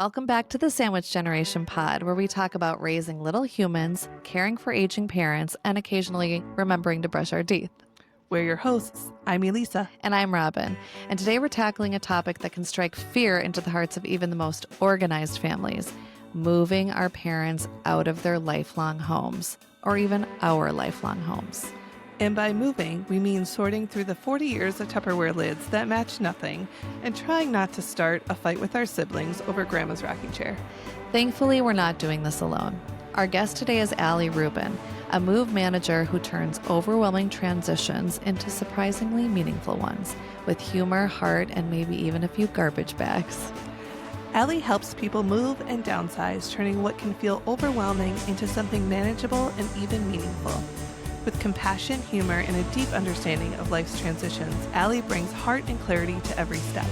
Welcome back to the Sandwich Generation Pod, where we talk about raising little humans, caring for aging parents, and occasionally remembering to brush our teeth. We're your hosts. I'm Elisa. And I'm Robin. And today we're tackling a topic that can strike fear into the hearts of even the most organized families: moving our parents out of their lifelong homes, or even our lifelong homes. And by moving, we mean sorting through the 40 years of Tupperware lids that match nothing and trying not to start a fight with our siblings over Grandma's rocking chair. Thankfully, we're not doing this alone. Our guest today is Alli Rubin, a move manager who turns overwhelming transitions into surprisingly meaningful ones, with humor, heart, and maybe even a few garbage bags. Alli helps people move and downsize, turning what can feel overwhelming into something manageable and even meaningful. With compassion, humor, and a deep understanding of life's transitions, Alli brings heart and clarity to every step.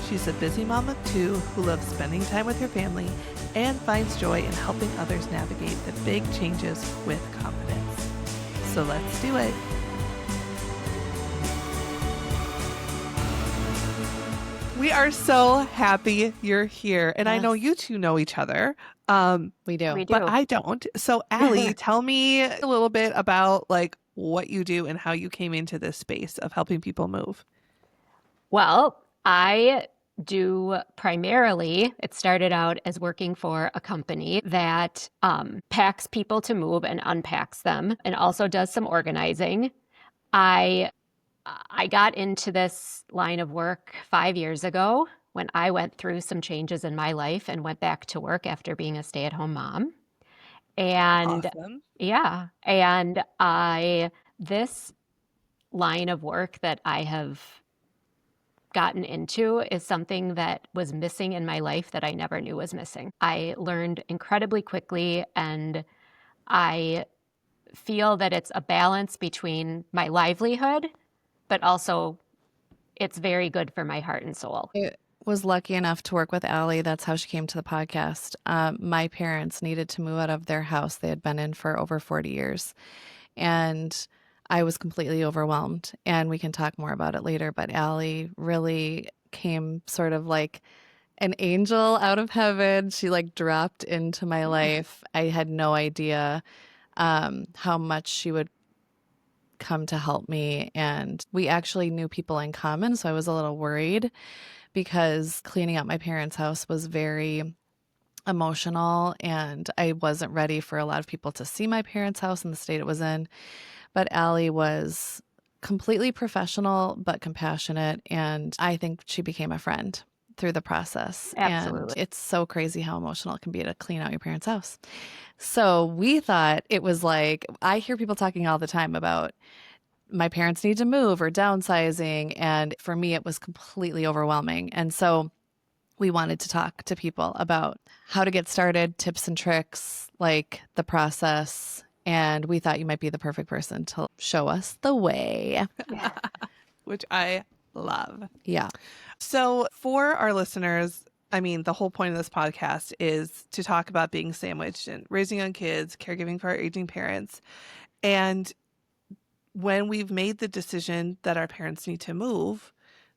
She's a busy mom of two who loves spending time with her family and finds joy in helping others navigate the big changes with confidence. So let's do it. We are so happy you're here. And Yes. I know you two know each other. We do. We do. But I don't. So Alli, tell me a little bit about what you do and how you came into this space of helping people move. Well, I do primarily, it started out as working for a company that packs people to move and unpacks them and also does some organizing. I got into this line of work 5 years ago when I went through some changes in my life and went back to work after being a stay-at-home mom. And Awesome. yeah, this line of work that I have gotten into is something that was missing in my life that I never knew was missing. I learned incredibly quickly, and I feel that it's a balance between my livelihood, but also it's very good for my heart and soul. I was lucky enough to work with Alli. That's how she came to the podcast. My parents needed to move out of their house they had been in for over 40 years. And I was completely overwhelmed. And we can talk more about it later. But Alli really came sort of like an angel out of heaven. She dropped into my life. I had no idea how much she would come to help me. And we actually knew people in common. So I was a little worried because cleaning out my parents' house was very emotional and I wasn't ready for a lot of people to see my parents' house in the state it was in. But Alli was completely professional but compassionate, and I think she became a friend through the process. Absolutely. And it's so crazy how emotional it can be to clean out your parents' house. So we thought it was I hear people talking all the time about my parents need to move or downsizing. And for me, it was completely overwhelming. And so we wanted to talk to people about how to get started, tips and tricks, the process. And we thought you might be the perfect person to show us the way. Which I love. Yeah. So for our listeners, the whole point of this podcast is to talk about being sandwiched and raising young kids, caregiving for our aging parents. And when we've made the decision that our parents need to move,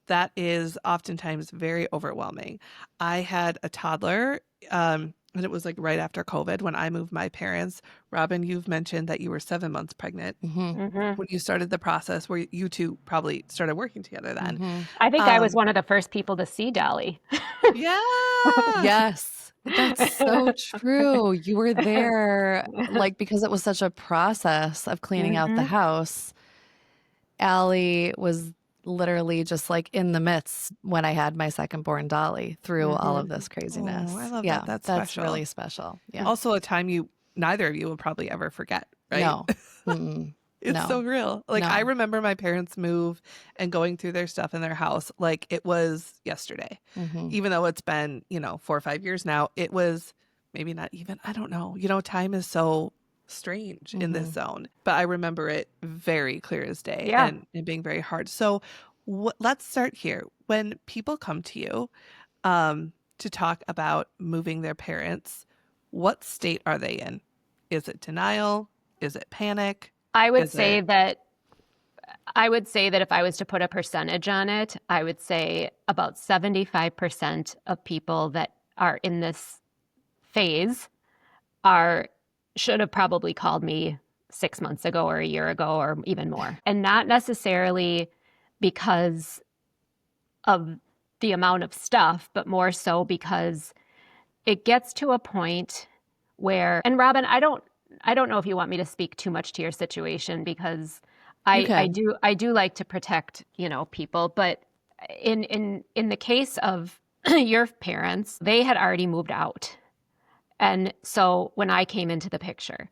that is oftentimes very overwhelming. I had a toddler, and it was right after COVID when I moved my parents. Robin, you've mentioned that you were 7 months pregnant when you started the process, where you two probably started working together then. I think I was one of the first people to see Dolly. Yeah. Yes. That's so true. You were there, because it was such a process of cleaning out the house. Alli was literally just in the midst when I had my second born Dolly through all of this craziness. Oh, I love yeah, that. That's special. Really special. Yeah. Also a time neither of you will probably ever forget, right? No. Mm-mm. It's No. so real. No. I remember my parents move and going through their stuff in their house like it was yesterday. Even though it's been, 4 or 5 years now, it was maybe not even, I don't know. Time is so strange in this zone. But I remember it very clear as day and being very hard. So let's start here. When people come to you to talk about moving their parents, what state are they in? Is it denial? Is it panic? I would say that if I was to put a percentage on it, I would say about 75% of people that are in this phase are should have probably called me 6 months ago or a year ago or even more. And not necessarily because of the amount of stuff, but more so because it gets to a point where, and Robin, I don't know if you want me to speak too much to your situation because You I can. do like to protect, people, but in the case of your parents, they had already moved out. And so when I came into the picture,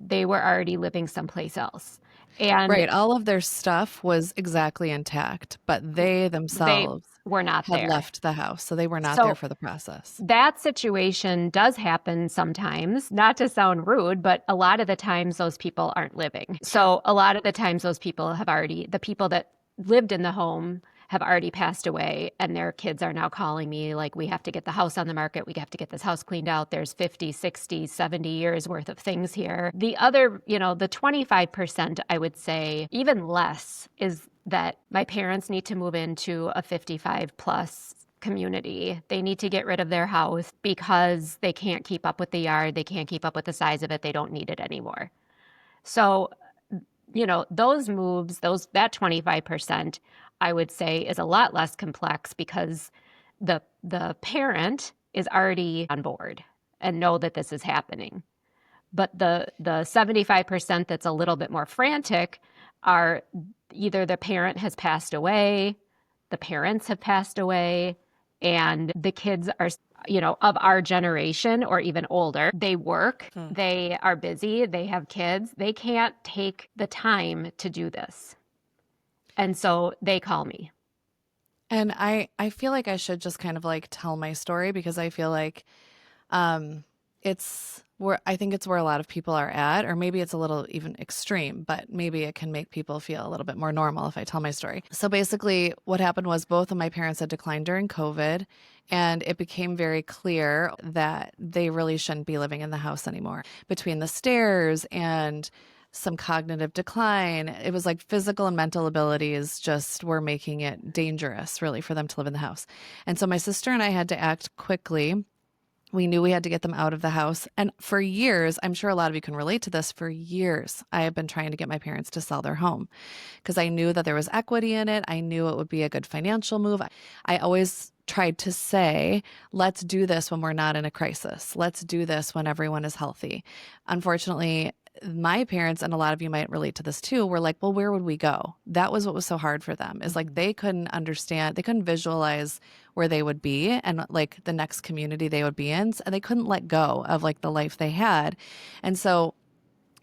they were already living someplace else. And Right. All of their stuff was exactly intact, but they they themselves were not had there. left the house. So they were not there So for the process. that situation does happen sometimes, not to sound rude, but a lot of the times those people aren't living. So a lot of the times those people the people that lived in the home have already passed away, and their kids are now calling me like, we have to get the house on the market. We have to get this house cleaned out. There's 50, 60, 70 years worth of things here. The other, the 25%, I would say, even less, is that my parents need to move into a 55 plus community. They need to get rid of their house because they can't keep up with the yard. They can't keep up with the size of it. They don't need it anymore. So, those moves, that 25%, I would say is a lot less complex because the parent is already on board and know that this is happening. But the 75% that's a little bit more frantic are either the parent has passed away, the parents have passed away, and the kids are, of our generation or even older. They work, they are busy, they have kids. They can't take the time to do this. And so they call me. And I feel like I should just kind of like tell my story because I feel like um I think it's where a lot of people are at, or maybe it's a little even extreme, but maybe it can make people feel a little bit more normal if I tell my story. So basically what happened was both of my parents had declined during COVID, and it became very clear that they really shouldn't be living in the house anymore. Between the stairs and some cognitive decline, it was like physical and mental abilities just were making it dangerous really for them to live in the house. And so my sister and I had to act quickly. We knew we had to get them out of the house. And for years, I'm sure a lot of you can relate to this, for years, I have been trying to get my parents to sell their home because I knew that there was equity in it. I knew it would be a good financial move. I always tried to say, let's do this when we're not in a crisis. Let's do this when everyone is healthy. Unfortunately, my parents, and a lot of you might relate to this too, were like, well, where would we go? That was what was so hard for them, is like they couldn't understand, they couldn't visualize where they would be and like the next community they would be in. And they couldn't let go of like the life they had. And so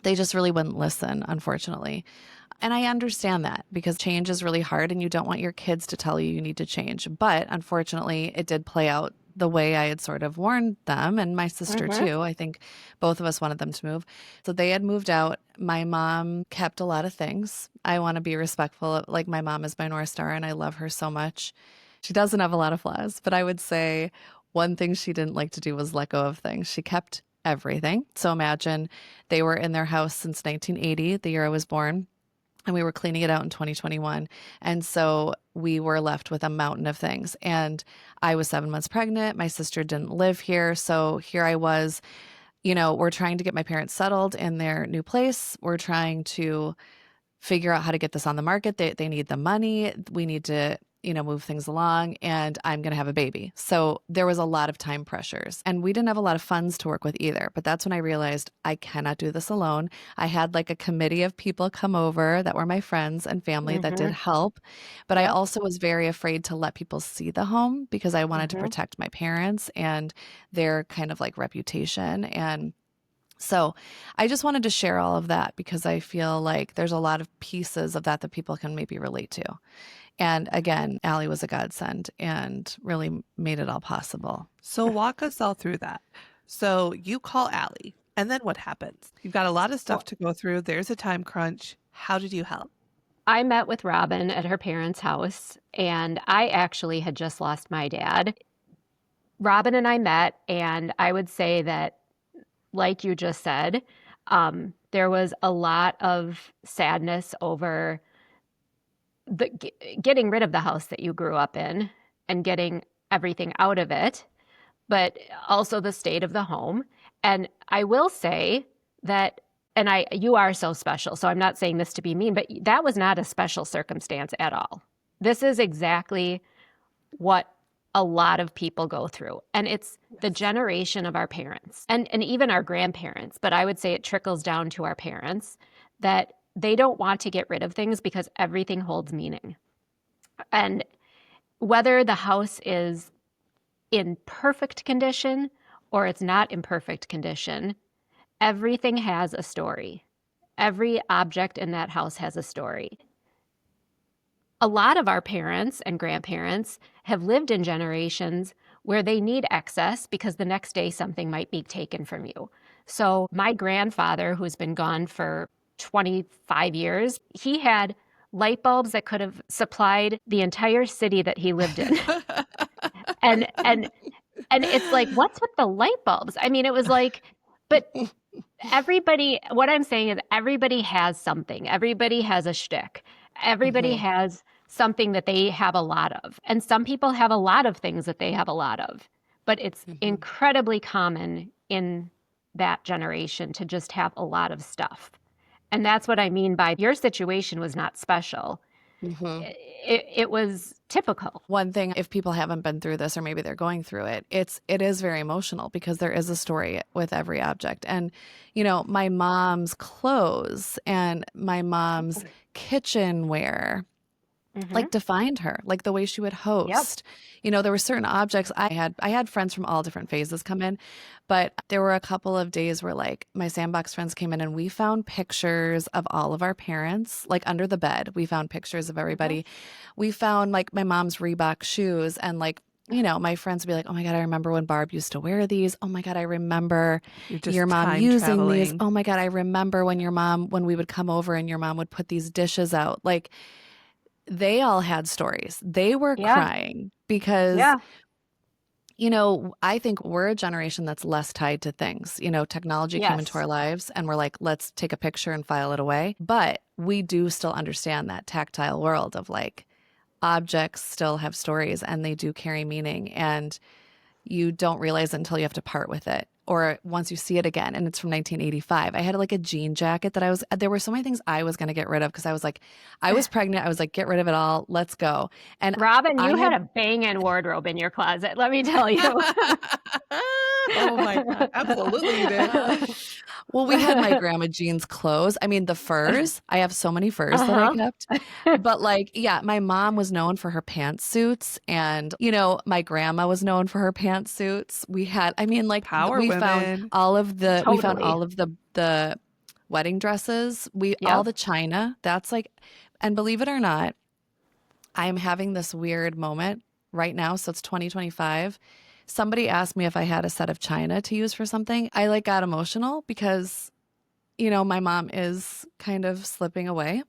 they just really wouldn't listen, unfortunately. And I understand that because change is really hard and you don't want your kids to tell you you need to change. But unfortunately, it did play out the way I had sort of warned them, and my sister too. I think both of us wanted them to move. So they had moved out. My mom kept a lot of things. I want to be respectful. Like, my mom is my North Star and I love her so much. She doesn't have a lot of flaws, but I would say one thing she didn't like to do was let go of things. She kept everything. So imagine they were in their house since 1980, the year I was born, and we were cleaning it out in 2021. And so we were left with a mountain of things. And I was 7 months pregnant. My sister didn't live here. So here I was, we're trying to get my parents settled in their new place. We're trying to figure out how to get this on the market. They need the money. We need to, move things along, and I'm going to have a baby. So there was a lot of time pressures, and we didn't have a lot of funds to work with either. But that's when I realized I cannot do this alone. I had like a committee of people come over that were my friends and family that did help. But I Yep. also was very afraid to let people see the home because I wanted to protect my parents and their kind of like reputation. And so I just wanted to share all of that because I feel like there's a lot of pieces of that people can maybe relate to. And again, Alli was a godsend and really made it all possible. So walk us all through that. So you call Alli, and then what happens? You've got a lot of stuff to go through. There's a time crunch. How did you help? I met with Robin at her parents' house, and I actually had just lost my dad. Robin and I met, and I would say that, like you just said, there was a lot of sadness over getting rid of the house that you grew up in and getting everything out of it. but also the state of the home. And I will say that, and you are so special, so I'm not saying this to be mean, but that was not a special circumstance at all. This is exactly what a lot of people go through. And it's the generation of our parents and even our grandparents, but I would say it trickles down to our parents, that they don't want to get rid of things because everything holds meaning. And whether the house is in perfect condition or it's not in perfect condition, everything has a story. Every object in that house has a story. A lot of our parents and grandparents have lived in generations where they need excess because the next day something might be taken from you. So my grandfather, who's been gone for 25 years, he had light bulbs that could have supplied the entire city that he lived in. And it's like, what's with the light bulbs? I mean, it was like, but everybody, what I'm saying is everybody has something. Everybody has a shtick. Everybody has something that they have a lot of. And some people have a lot of things that they have a lot of. But it's incredibly common in that generation to just have a lot of stuff. And that's what I mean by your situation was not special. It was typical. One thing, if people haven't been through this or maybe they're going through it, it is very emotional because there is a story with every object. And, you know, my mom's clothes and my mom's kitchenware like defined her, like the way she would host. You know, there were certain objects I had friends from all different phases come in, but there were a couple of days where like my sandbox friends came in and we found pictures of all of our parents, like under the bed. We found pictures of everybody. We found like my mom's Reebok shoes and like, you know, my friends would be like, oh my God, I remember when Barb used to wear these. Oh my God, I remember your mom using these. Oh my God, I remember when we would come over and your mom would put these dishes out. Like, they all had stories. They were crying because, you know, I think we're a generation that's less tied to things. You know, technology came into our lives and we're like, let's take a picture and file it away. But we do still understand that tactile world of like objects still have stories and they do carry meaning. And you don't realize it until you have to part with it. Or once you see it again, and it's from 1985. I had like a jean jacket that there were so many things I was going to get rid of because I was like, I was pregnant. I was like, get rid of it all. Let's go. And Robin, you had a banging wardrobe in your closet. Let me tell you. Oh my God. Absolutely you did. Well, we had my grandma jeans clothes. I mean, the furs. I have so many furs that I kept. But like, yeah, my mom was known for her pantsuits. And, you know, my grandma was known for her pantsuits. We had, I mean, like, we found all of the wedding dresses. All the china. That's like, and believe it or not, I'm having this weird moment right now. So it's 2025. Somebody asked me if I had a set of china to use for something. I like got emotional because, you know, my mom is kind of slipping away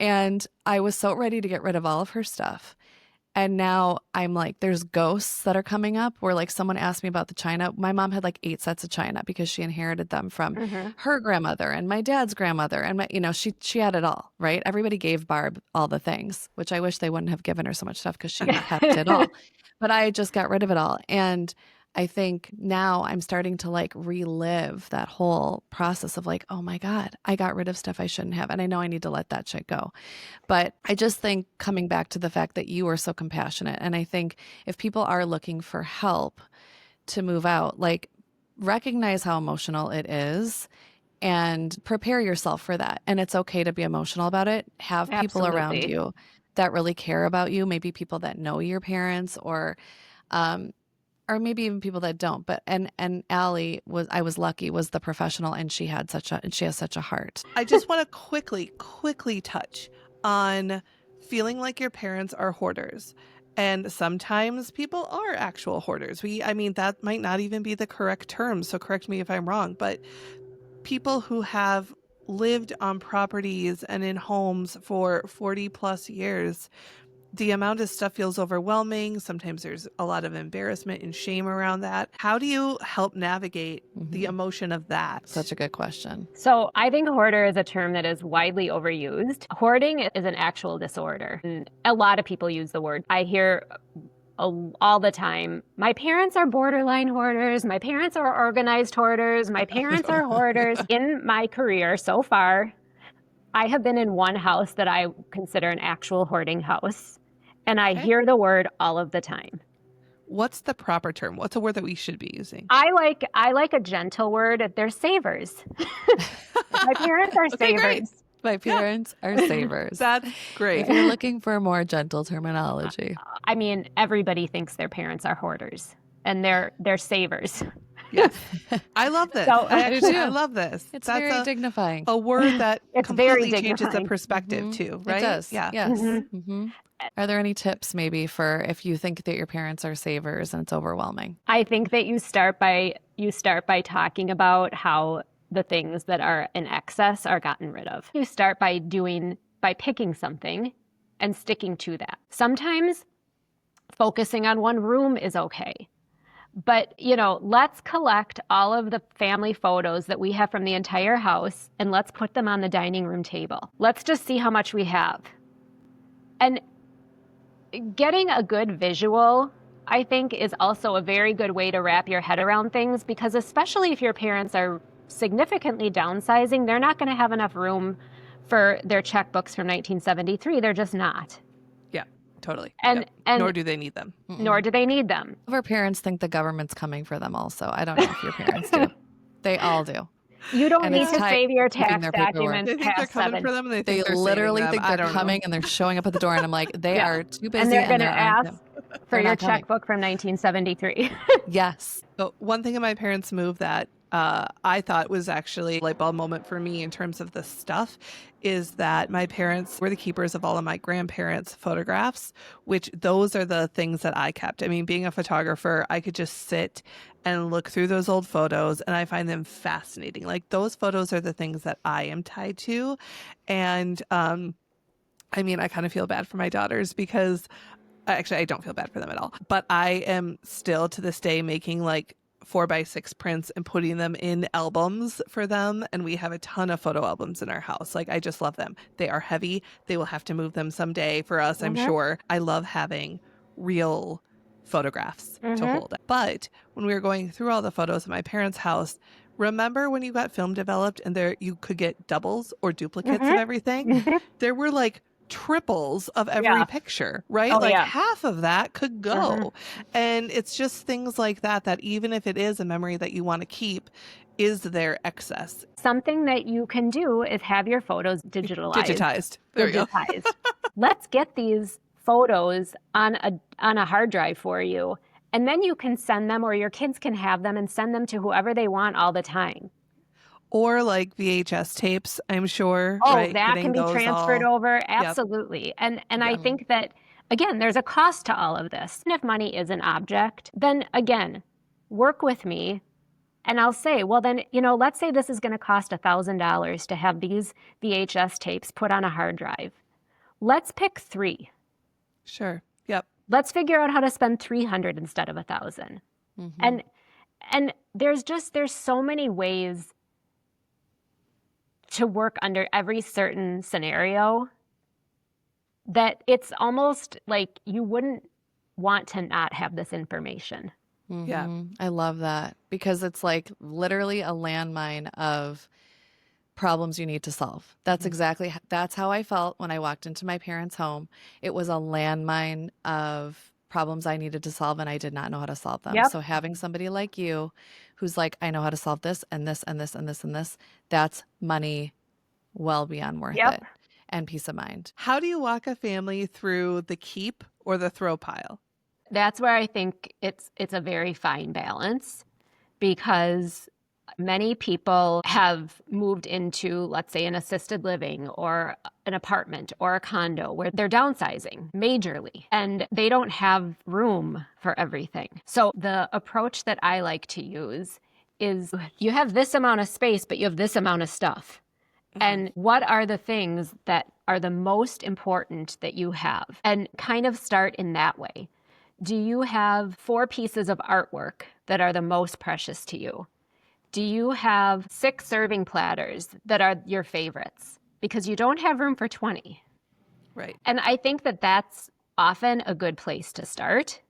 and I was so ready to get rid of all of her stuff. And now I'm like, there's ghosts that are coming up where like someone asked me about the china. My mom had like 8 sets of china because she inherited them from her grandmother and my dad's grandmother. And, you know, she had it all, right? Everybody gave Barb all the things, which I wish they wouldn't have given her so much stuff because she kept it all. But I just got rid of it all. And I think now I'm starting to like relive that whole process of like, oh my God, I got rid of stuff I shouldn't have. And I know I need to let that shit go. But I just think coming back to the fact that you are so compassionate. And I think if people are looking for help to move out, like recognize how emotional it is and prepare yourself for that. And it's okay to be emotional about it. Have people around you that really care about you, maybe people that know your parents or maybe even people that don't. But and Alli I was lucky, was the professional and she has such a heart. I just want to quickly touch on feeling like your parents are hoarders. And sometimes people are actual hoarders. I mean, that might not even be the correct term, so correct me if I'm wrong, but people who have lived on properties and in homes for 40 plus years, the amount of stuff feels overwhelming. Sometimes there's a lot of embarrassment and shame around that. How do you help navigate the emotion of that? Such a good question. So I think hoarder is a term that is widely overused. Hoarding is an actual disorder. And a lot of people use the word. I hear all the time, my parents are borderline hoarders. My parents are organized hoarders. My parents are hoarders. In my career so far, I have been in one house that I consider an actual hoarding house, and I Okay. hear the word all of the time. What's the proper term? What's a word that we should be using? I like a gentle word. They're savers. My parents are Okay, great. savers. My parents are savers. That's great. If you're looking for more gentle terminology. I mean, everybody thinks their parents are hoarders, and they're savers. Yes. I love this. So- I do too. I love this. It's That's very dignifying. a word that It's very completely changes the dignifying. perspective Mhm. too, right? It does. Yeah. Yes. Mhm. Are there any tips maybe for if you think that your parents are savers and it's overwhelming? I think that you start by talking about how the things that are in excess are gotten rid of. You start by picking something and sticking to that. Sometimes focusing on one room is okay. But, let's collect all of the family photos that we have from the entire house and let's put them on the dining room table. Let's just see how much we have. And getting a good visual, I think, is also a very good way to wrap your head around things, because especially if your parents are significantly downsizing, they're not going to have enough room for their checkbooks from 1973. They're just not. Yeah, totally. And nor do they need them. nor do they need them. Some of our parents think the government's coming for them also. I don't know if your parents do. They all do. You don't And need it's to tied save your to keeping tax their paperwork. documents They think they're past coming 7. for them, and they They think they're literally saving think them. I they're don't know. coming and they're showing up at the door, and I'm like, they Yeah. are too busy. And they're going to they're ask for they're your not coming. checkbook from 1973. Yes. So one thing in my parents' move that I thought was actually a light bulb moment for me in terms of the stuff is that my parents were the keepers of all of my grandparents' photographs, which those are the things that I kept. I mean, being a photographer, I could just sit and look through those old photos and I find them fascinating. Like those photos are the things that I am tied to. And I mean, I kind of feel bad for my daughters because actually I don't feel bad for them at all. But I am still to this day making like 4x6 prints and putting them in albums for them. And we have a ton of photo albums in our house. Like, I just love them. They are heavy. They will have to move them someday for us, I'm sure. I love having real photographs to hold. But when we were going through all the photos of my parents' house, remember when you got film developed and there you could get doubles or duplicates of everything? There were like triples of every picture, right? Oh, like yeah. half of that could go. And it's just things like that, that even if it is a memory that you want to keep, is there excess? Something that you can do is have your photos Digitized. There we go. Let's get these photos on a hard drive for you. And then you can send them, or your kids can have them and send them to whoever they want all the time. Or like VHS tapes, I'm sure. Oh, right? that Getting can be those transferred all- over. Absolutely. And I think that, again, there's a cost to all of this. And if money is an object, then again, work with me. And I'll say, well, then, let's say this is going to cost $1,000 to have these VHS tapes put on a hard drive. Let's pick 3. Sure. Yep. Let's figure out how to spend $300 instead of $1,000. And there's so many ways to work under every certain scenario that it's almost like you wouldn't want to not have this information. Yeah. I love that because it's like literally a landmine of problems you need to solve. That's that's how I felt when I walked into my parents' home. It was a landmine of problems I needed to solve and I did not know how to solve them. Yep. So having somebody like you who's like, I know how to solve this and this and this and this and this, that's money well beyond worth it and peace of mind. How do you walk a family through the keep or the throw pile? That's where I think it's a very fine balance, because many people have moved into, let's say, an assisted living or an apartment or a condo where they're downsizing majorly and they don't have room for everything. So the approach that I like to use is you have this amount of space, but you have this amount of stuff. And what are the things that are the most important that you have? And kind of start in that way. Do you have 4 pieces of artwork that are the most precious to you? Do you have 6 serving platters that are your favorites? Because you don't have room for 20. Right. And I think that that's often a good place to start.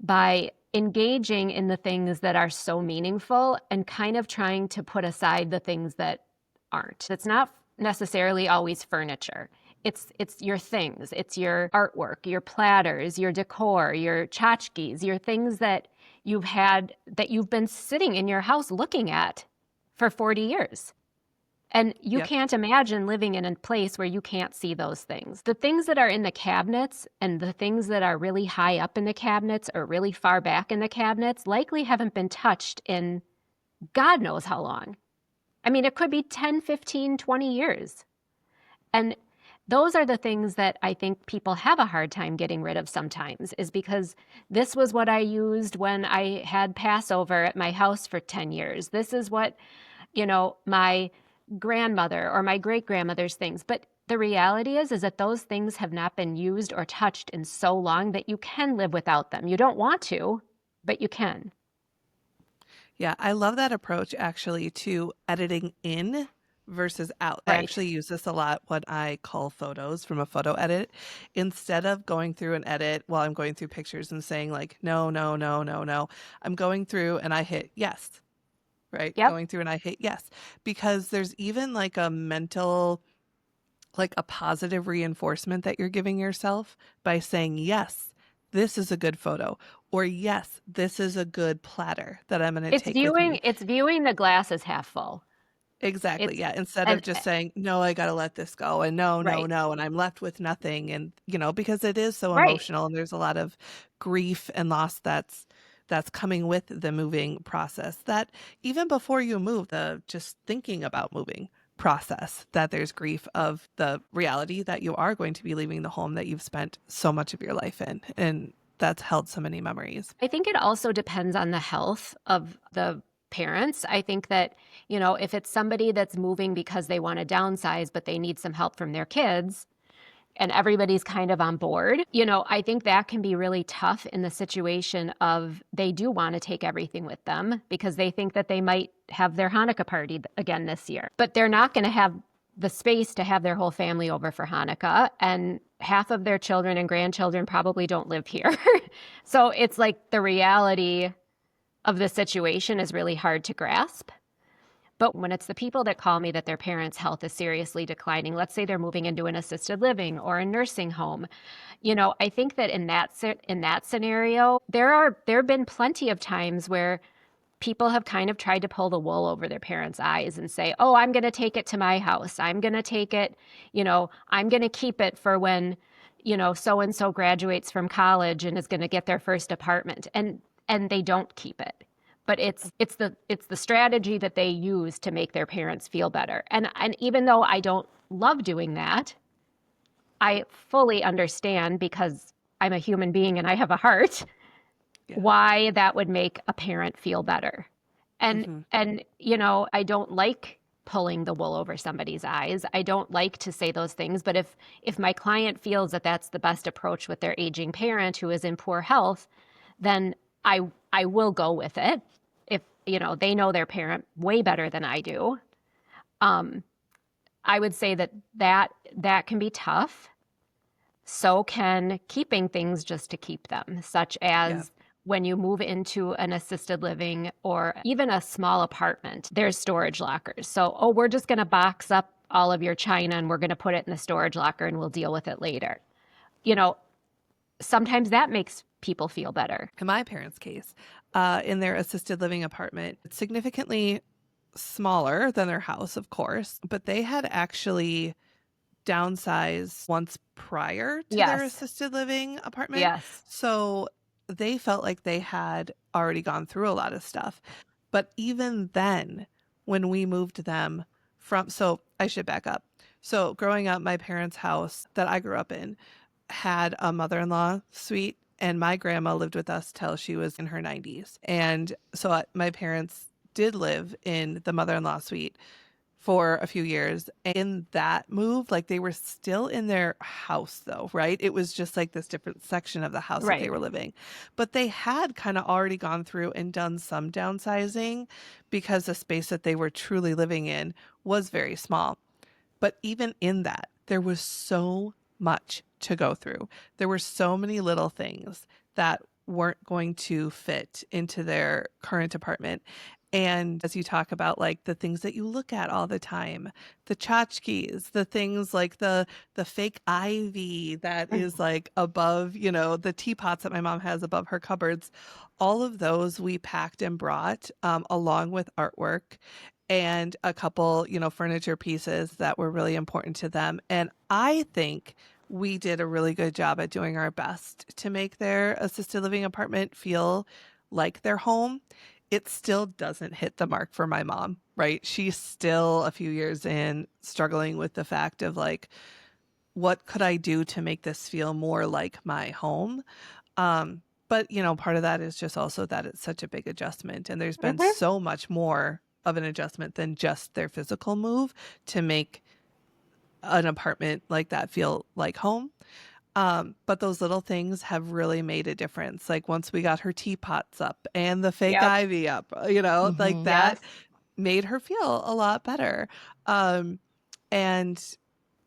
by engaging in the things that are so meaningful and kind of trying to put aside the things that aren't. It's not necessarily always furniture. It's your things. It's your artwork, your platters, your decor, your tchotchkes, your things that you've been sitting in your house looking at for 40 years. And you Yep. can't imagine living in a place where you can't see those things. The things that are in the cabinets and the things that are really high up in the cabinets or really far back in the cabinets likely haven't been touched in God knows how long. I mean, it could be 10, 15, 20 years. And those are the things that I think people have a hard time getting rid of sometimes, is because this was what I used when I had Passover at my house for 10 years. This is what, my grandmother or my great-grandmother's things. But the reality is that those things have not been used or touched in so long that you can live without them. You don't want to, but you can. Yeah, I love that approach actually to editing in versus out. I Right. actually use this a lot when I cull photos from a photo edit. Instead of going through an edit while I'm going through pictures and saying like, no, no, no, no, no, I'm going through and I hit yes, right? Yep. Going through and I hit yes. Because there's even like a mental, like a positive reinforcement that you're giving yourself by saying, yes, this is a good photo. Or yes, this is a good platter that I'm going to It's take with viewing me. it's viewing the glass as half full. Exactly. It's Yeah. Instead of and just saying, no, I got to let this go. And no, no, right. no. And I'm left with nothing. And, because it is so Right. emotional and there's a lot of grief and loss that's coming with the moving process, that even before you move, the just thinking about moving process, that there's grief of the reality that you are going to be leaving the home that you've spent so much of your life in. And that's held so many memories. I think it also depends on the health of the parents. I think that, if it's somebody that's moving because they want to downsize, but they need some help from their kids and everybody's kind of on board, I think that can be really tough in the situation of they do want to take everything with them because they think that they might have their Hanukkah party again this year, but they're not going to have the space to have their whole family over for Hanukkah, and half of their children and grandchildren probably don't live here. So it's like the reality of the situation is really hard to grasp. But when it's the people that call me that their parents' health is seriously declining, let's say they're moving into an assisted living or a nursing home, I think that in that scenario, there have been plenty of times where people have kind of tried to pull the wool over their parents' eyes and say, oh, I'm going to take it to my house. I'm going to take it, I'm going to keep it for when, so-and-so graduates from college and is going to get their first apartment. And they don't keep it. But it's the strategy that they use to make their parents feel better. And even though I don't love doing that, I fully understand, because I'm a human being and I have a heart, Yeah. why that would make a parent feel better. And Hmm. and I don't like pulling the wool over somebody's eyes. I don't like to say those things, but if my client feels that that's the best approach with their aging parent who is in poor health, then I will go with it. If they know their parent way better than I do. I would say that can be tough. So can keeping things just to keep them, such Yeah. as when you move into an assisted living or even a small apartment, there's storage lockers. So, oh, we're just going to box up all of your china and we're going to put it in the storage locker and we'll deal with it later. Sometimes that makes people feel better. In my parents' case, in their assisted living apartment, it's significantly smaller than their house, of course, but they had actually downsized once prior to their Yes. assisted living apartment. Yes. So they felt like they had already gone through a lot of stuff. But even then, when we moved them so I should back up. So growing up, my parents' house that I grew up in had a mother-in-law suite, and my grandma lived with us till she was in her 90s. And so my parents did live in the mother-in-law suite for a few years. In that move, like, they were still in their house though, right? It was just like this different section of the house that they Right. were living. But they had kind of already gone through and done some downsizing because the space that they were truly living in was very small. But even in that, there was so much to go through. There were so many little things that weren't going to fit into their current apartment. And as you talk about like the things that you look at all the time, the tchotchkes, the things like the fake ivy that is like above, the teapots that my mom has above her cupboards, all of those we packed and brought along with artwork and a couple, furniture pieces that were really important to them. And I think we did a really good job at doing our best to make their assisted living apartment feel like their home. It still doesn't hit the mark for my mom, right? She's still a few years in struggling with the fact of like, what could I do to make this feel more like my home? But part of that is just also that it's such a big adjustment, and there's been so much more of an adjustment than just their physical move to make an apartment like that feel like home. But those little things have really made a difference. Like once we got her teapots up and the fake Yep. ivy up, like Mhm. that Yes. made her feel a lot better. Um, and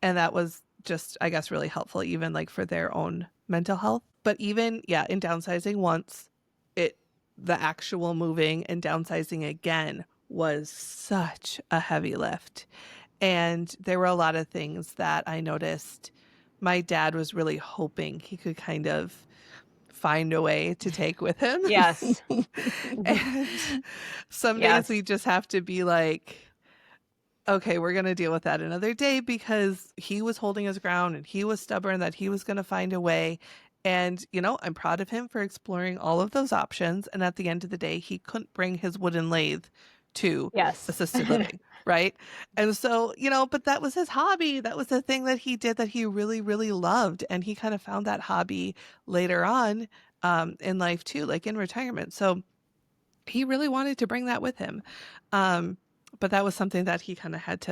and that was just, I guess, really helpful, even like for their own mental health. But even, yeah, in downsizing once, it the actual moving and downsizing again was such a heavy lift. And there were a lot of things that I noticed my dad was really hoping he could kind of find a way to take with him. Yes. And some days Yes. we just have to be like, okay, we're going to deal with that another day, because he was holding his ground and he was stubborn that he was going to find a way. And, I'm proud of him for exploring all of those options. And at the end of the day, he couldn't bring his wooden lathe to Yes. assisted living. Right. And so, but that was his hobby. That was the thing that he did that he really, really loved. And he kind of found that hobby later on in life too, like in retirement. So he really wanted to bring that with him. But that was something that he kind of had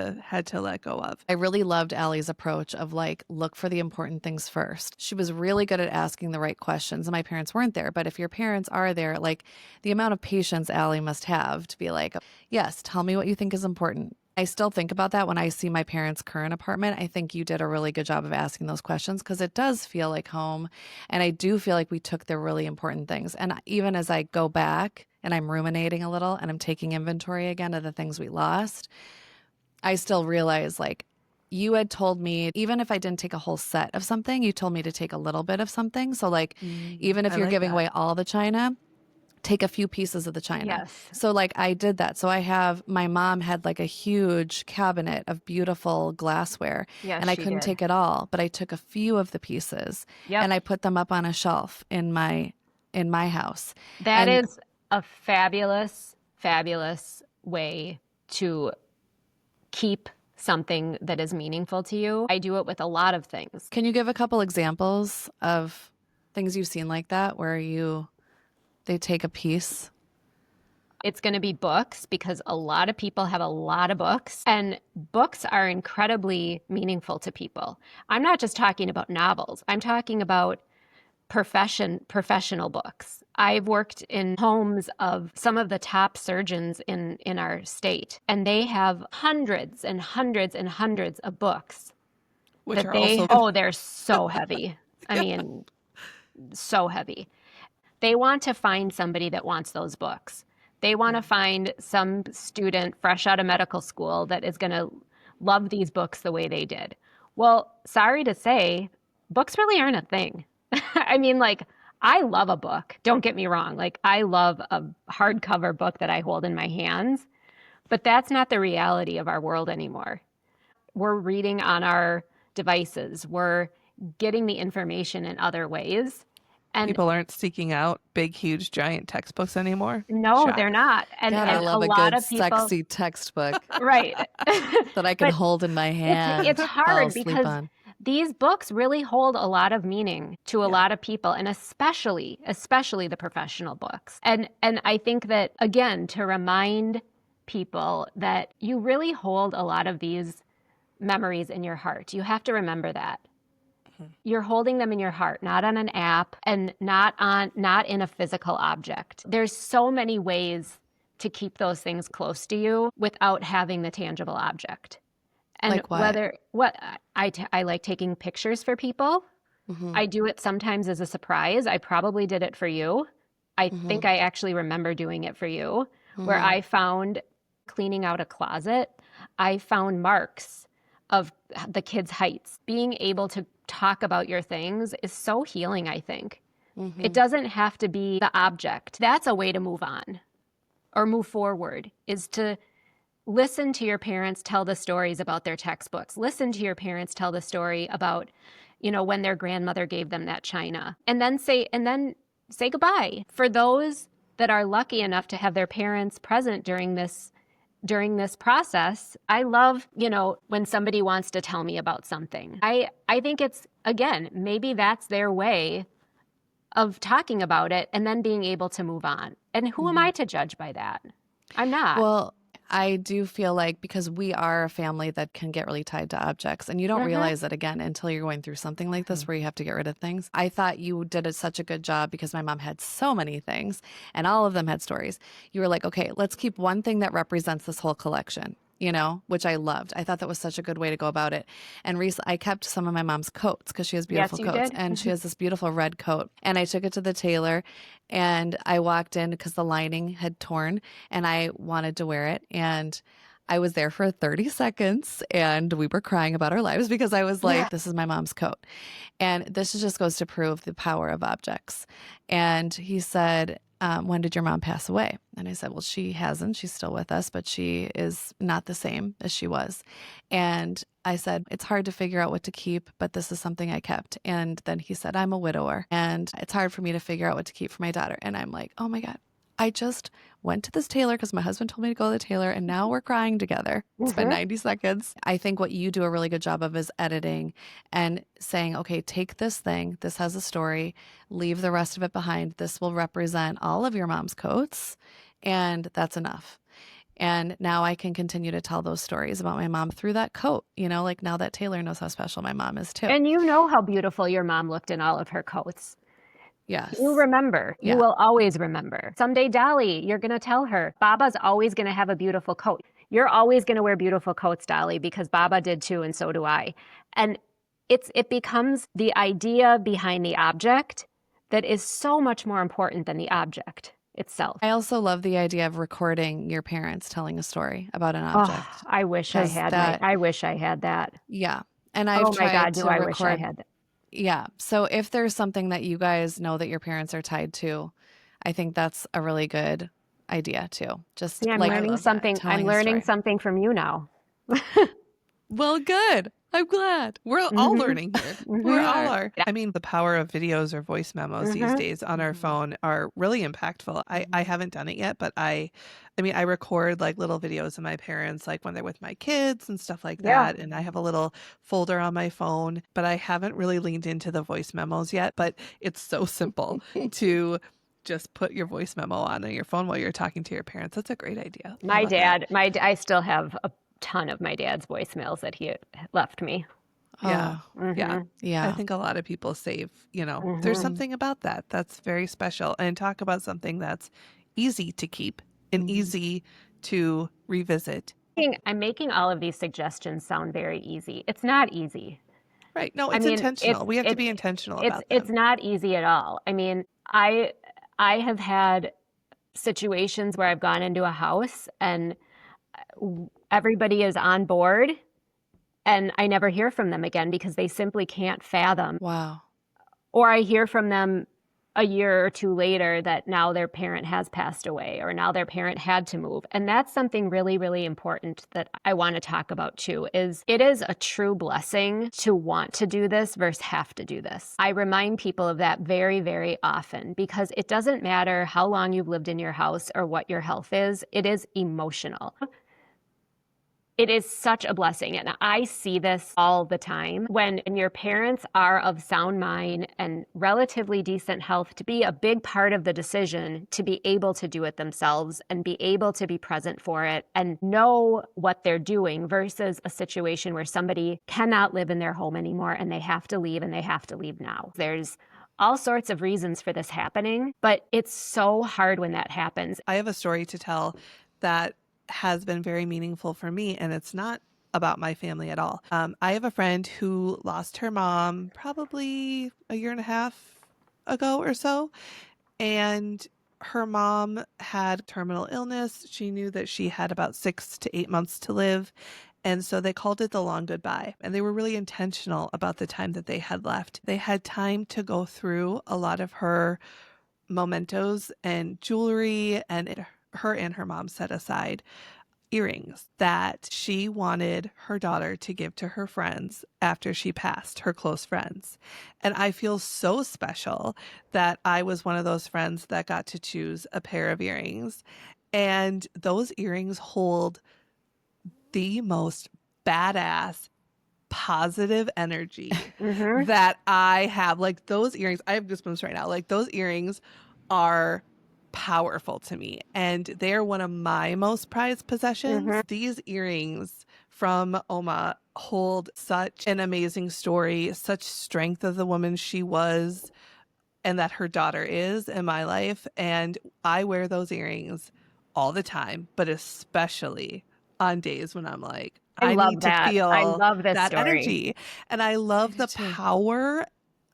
to let go of. I really loved Allie's approach of like, look for the important things first. She was really good at asking the right questions. And my parents weren't there. But if your parents are there, like the amount of patience Allie must have to be like, yes, tell me what you think is important. I still think about that when I see my parents' current apartment. I think you did a really good job of asking those questions because it does feel like home. And I do feel like we took the really important things. And even as I go back and I'm ruminating a little and I'm taking inventory again of the things we lost, I still realize like you had told me, even if I didn't take a whole set of something, you told me to take a little bit of something. So like, even if I you're like giving that. away all the china, take a few pieces of the china. Yes. So like I did that. So my mom had like a huge cabinet of beautiful glassware Yes, and I she couldn't did. take it all, but I took a few of the pieces Yep. and I put them up on a shelf in my house. That And is a fabulous, fabulous way to keep something that is meaningful to you. I do it with a lot of things. can you give a couple examples of things you've seen like that where they take a piece? It's going to be books because a lot of people have a lot of books, and books are incredibly meaningful to people. I'm not just talking about novels. I'm talking about professional books. I've worked in homes of some of the top surgeons in our state, and they have hundreds and hundreds and hundreds of books Which that are also good. they're so heavy. I Yeah. mean, so heavy. They want to find somebody that wants those books. They want to find some student fresh out of medical school that is going to love these books the way they did. Well, sorry to say, books really aren't a thing. I mean, like, I love a book. Don't get me wrong. Like, I love a hardcover book that I hold in my hands, but that's not the reality of our world anymore. We're reading on our devices. We're getting the information in other ways. And People aren't seeking out big, huge, giant textbooks anymore. no, they're Shocker. not. And God, I a love a lot good, of people, sexy textbook right. that I can But hold in my hand, it's fall hard asleep because on. these books really hold a lot of meaning to a Yeah. lot of people, and especially the professional books. And I think that, again, to remind people that you really hold a lot of these memories in your heart. You have to remember that. You're holding them in your heart, not on an app and not in a physical object. There's so many ways to keep those things close to you without having the tangible object. And Like what? I like taking pictures for people. Mm-hmm. I do it sometimes as a surprise. I probably did it for you. I Mm-hmm. think I actually remember doing it for you, where Mm-hmm. I found cleaning out a closet, I found marks of the kids' heights. Being able to talk about your things is so healing, I think. It Mm-hmm. doesn't have to be the object. That's a way to move on or move forward, is to listen to your parents tell the stories about their textbooks. Listen to your parents tell the story about, when their grandmother gave them that china. And then say goodbye. For those that are lucky enough to have their parents present during this process, I love, when somebody wants to tell me about something. I think it's, again, maybe that's their way of talking about it and then being able to move on. And who am Mm-hmm. I to judge by that? I'm not. Well, I do feel like because we are a family that can get really tied to objects, and you don't Mhm. realize it again until you're going through something like this where you have to get rid of things. I thought you did such a good job because my mom had so many things and all of them had stories. You were like, okay, let's keep one thing that represents this whole collection. Which I loved. I thought that was such a good way to go about it. And I kept some of my mom's coats because she has beautiful Yes, you coats. did. And she has this beautiful red coat. And I took it to the tailor and I walked in because the lining had torn and I wanted to wear it. And I was there for 30 seconds and we were crying about our lives because I was Yeah. like, this is my mom's coat. And this just goes to prove the power of objects. And he said, when did your mom pass away? And I said, well, she hasn't. She's still with us, but she is not the same as she was. And I said, it's hard to figure out what to keep, but this is something I kept. And then he said, I'm a widower and it's hard for me to figure out what to keep for my daughter. And I'm like, oh my God, I just went to this tailor because my husband told me to go to the tailor and now we're crying together. It's been Mhm. 90 seconds. I think what you do a really good job of is editing and saying, okay, take this thing. This has a story. Leave the rest of it behind. This will represent all of your mom's coats. And that's enough. And now I can continue to tell those stories about my mom through that coat. Like now that tailor knows how special my mom is too. And you know how beautiful your mom looked in all of her coats. You Yes. remember. You Yeah. will always remember. Someday, Dolly, you're going to tell her, Baba's always going to have a beautiful coat. You're always going to wear beautiful coats, Dolly, because Baba did too, and so do I. And it becomes the idea behind the object that is so much more important than the object itself. I also love the idea of recording your parents telling a story about an Oh, object I wish I because had that, I wish I had that. yeah. And I've Oh my tried God, do to I wish I record, had that. yeah. So if there's something that you guys know that your parents are tied to, I think that's a really good idea too. Just See, I'm like I learning love that. something. I'm telling a learning story. something from you now. Well, good. I'm glad. We're all Hmm. learning here. We We're Hmm. all are. are. I mean, the power of videos or voice memos these Hmm. days on our Mhm. phone are really impactful. I Mhm. haven't done it yet, but I mean, I record like little videos of my parents, like when they're with my kids and stuff like Yeah. that. And I have a little folder on my phone, but I haven't really leaned into the voice memos yet. But it's so simple to just put your voice memo on your phone while you're talking to your parents. That's a great idea. I My love that. dad, I still have a ton of my dad's voicemails that he left me. Yeah. Oh, Yeah. Hmm. I yeah. think a lot of people save, there's Hmm. Mhm. something about that that's very special. And talk about something that's easy to keep and Mhm. easy to revisit. I'm making all of these suggestions sound very easy. It's not easy. Right. No, I it's mean, intentional. We have to be intentional it's about it's them. not easy at all. I mean, I have had situations where I've gone into a house and everybody is on board and I never hear from them again because they simply can't fathom. Wow. Or I hear from them a year or two later that now their parent has passed away or now their parent had to move. And that's something really, really important that I want to talk about too, is it is a true blessing to want to do this versus have to do this. I remind people of that very, very often because it doesn't matter how long you've lived in your house or what your health is, it is emotional. It is such a blessing. And I see this all the time when your parents are of sound mind and relatively decent health to be a big part of the decision to be able to do it themselves and be able to be present for it and know what they're doing versus a situation where somebody cannot live in their home anymore and they have to leave and they have to leave now. There's all sorts of reasons for this happening, but it's so hard when that happens. I have a story to tell that has been very meaningful for me, and it's not about my family at all. I have a friend who lost her mom probably a year and a half ago or so. And her mom had terminal illness. She knew that she had about 6 to 8 months to live. And so they called it the long goodbye. And they were really intentional about the time that they had left. They had time to go through a lot of her mementos and jewelry, and her and her mom set aside earrings that she wanted her daughter to give to her friends after she passed, her close friends. And I feel so special that I was one of those friends that got to choose a pair of earrings. And those earrings hold the most badass positive energy Mm-hmm. that I have. Like those earrings, I have goosebumps right now. Like those earrings are powerful to me, and they're one of my most prized possessions. Mm-hmm. These earrings from Oma hold such an amazing story, such strength of the woman she was and that her daughter is in my life. And I wear those earrings all the time, but especially on days when I'm like, I I love need to that. I feel love this that story. energy. And I I love do the too. power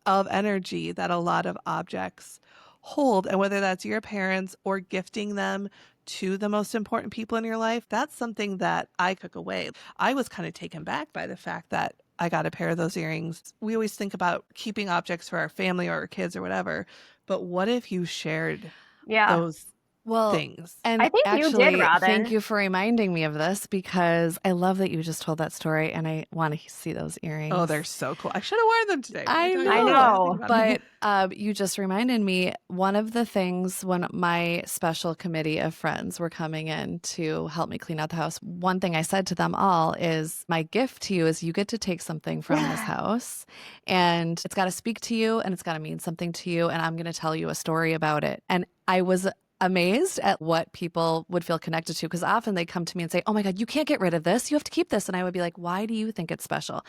of energy that a lot of objects hold. And whether that's your parents or gifting them to the most important people in your life, that's something that I took away. I was kind of taken back by the fact that I got a pair of those earrings. We always think about keeping objects for our family or our kids or whatever, but what if you shared Yeah. those Well, things? I and think you did, actually, thank Robin. you for reminding me of this because I love that you just told that story and I want to see those earrings. Oh, they're so cool. I should have worn them today. I What are you I talking know, about? know. Think about it. but you just reminded me one of the things when my special committee of friends were coming in to help me clean out the house, one thing I said to them all is my gift to you is you get to take something from this house and it's got to speak to you and it's got to mean something to you. And I'm going to tell you a story about it. And I was amazed at what people would feel connected to because often they come to me and say, oh my God, you can't get rid of this. You have to keep this. And I would be like, why do you think it's special?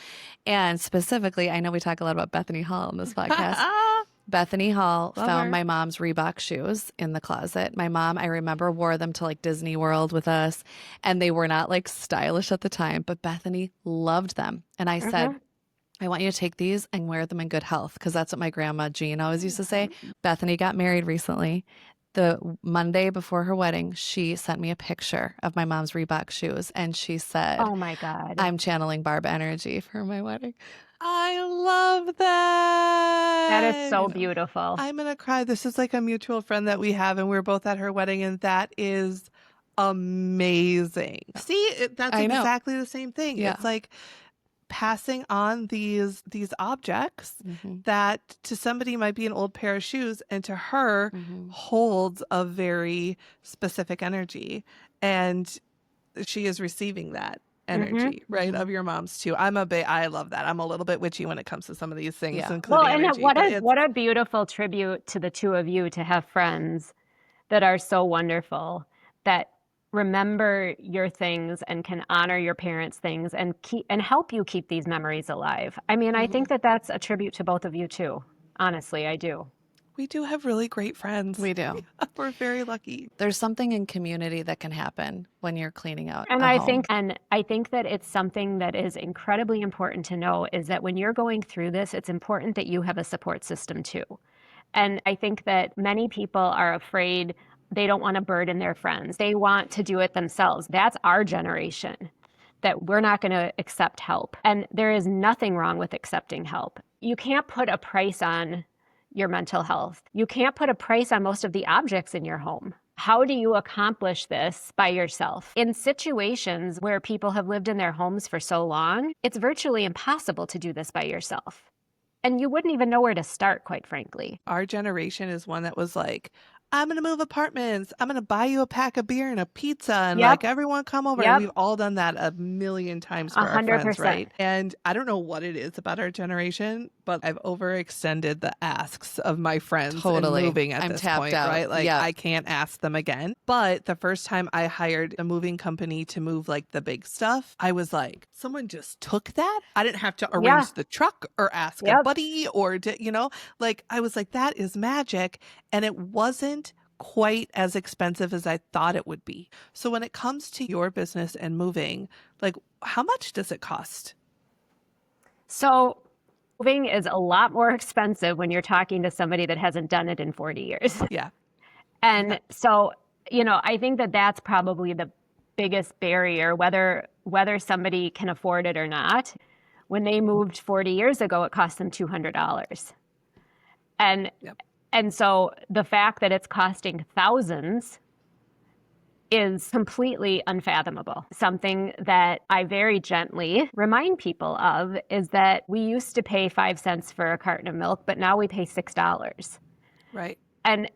And specifically, I know we talk a lot about Bethany Hall in this podcast. Bethany Hall Love found her. my mom's Reebok shoes in the closet. My mom, I remember, wore them to like Disney World with us, and they were not like stylish at the time, but Bethany loved them. And I said, Mhm. I want you to take these and wear them in good health because that's what my grandma Jean always used to say. Bethany got married recently. The Monday before her wedding, she sent me a picture of my mom's Reebok shoes and she said, Oh my God. I'm channeling Barb energy for my wedding. I love That is that. so know. beautiful. I'm going to cry. This is like a mutual friend that we have, and we're both at her wedding, and that is amazing. See, that's I know. exactly the same thing. Yeah. It's like passing on these objects Mhm. that to somebody might be an old pair of shoes, and to her Mhm. holds a very specific energy, and she is receiving that energy, right? Mhm. Of your mom's too. I love that. I'm a little bit witchy when it comes to some of these things, Yeah. Well, including and energy, but it's what a beautiful tribute to the two of you to have friends that are so wonderful that remember your things and can honor your parents' things and keep and help you keep these memories alive. I mean, I think that that's a tribute to both of you too. Honestly, I do. we do have really great friends. We do. We're very lucky. There's something in community that can happen when you're cleaning out And a I home. think that it's something that is incredibly important to know is that when you're going through this, it's important that you have a support system too. And I think that many people are afraid they don't want to burden their friends. They want to do it themselves. That's our generation, that we're not going to accept help. And there is nothing wrong with accepting help. You can't put a price on your mental health. You can't put a price on most of the objects in your home. How do you accomplish this by yourself? In situations where people have lived in their homes for so long, it's virtually impossible to do this by yourself. And you wouldn't even know where to start, quite frankly. Our generation is one that was like, I'm going to move apartments. I'm going to buy you a pack of beer and a pizza and Yep. like everyone come over. And Yep. we've all done that a million times for our friends, 100%. right? And I don't know what it is about our generation, but I've overextended the asks of my friends Totally. in moving at I'm this tapped point, out. right? Like Yeah. I can't ask them again. But the first time I hired a moving company to move like the big stuff, I was like, someone just took that. I didn't have to arrange Yeah. the truck or ask a Yep. buddy or, like I was like, that is magic. And it wasn't quite as expensive as I thought it would be. So when it comes to your business and moving, like how much does it cost? So moving is a lot more expensive when you're talking to somebody that hasn't done it in 40 years. Yeah. And so, I think that that's probably the biggest barrier, whether somebody can afford it or not. When they moved 40 years ago, it cost them $200. And Yep. and so the fact that it's costing thousands is completely unfathomable. Something that I very gently remind people of is that we used to pay 5 cents for a carton of milk, but now we pay $6. Right. And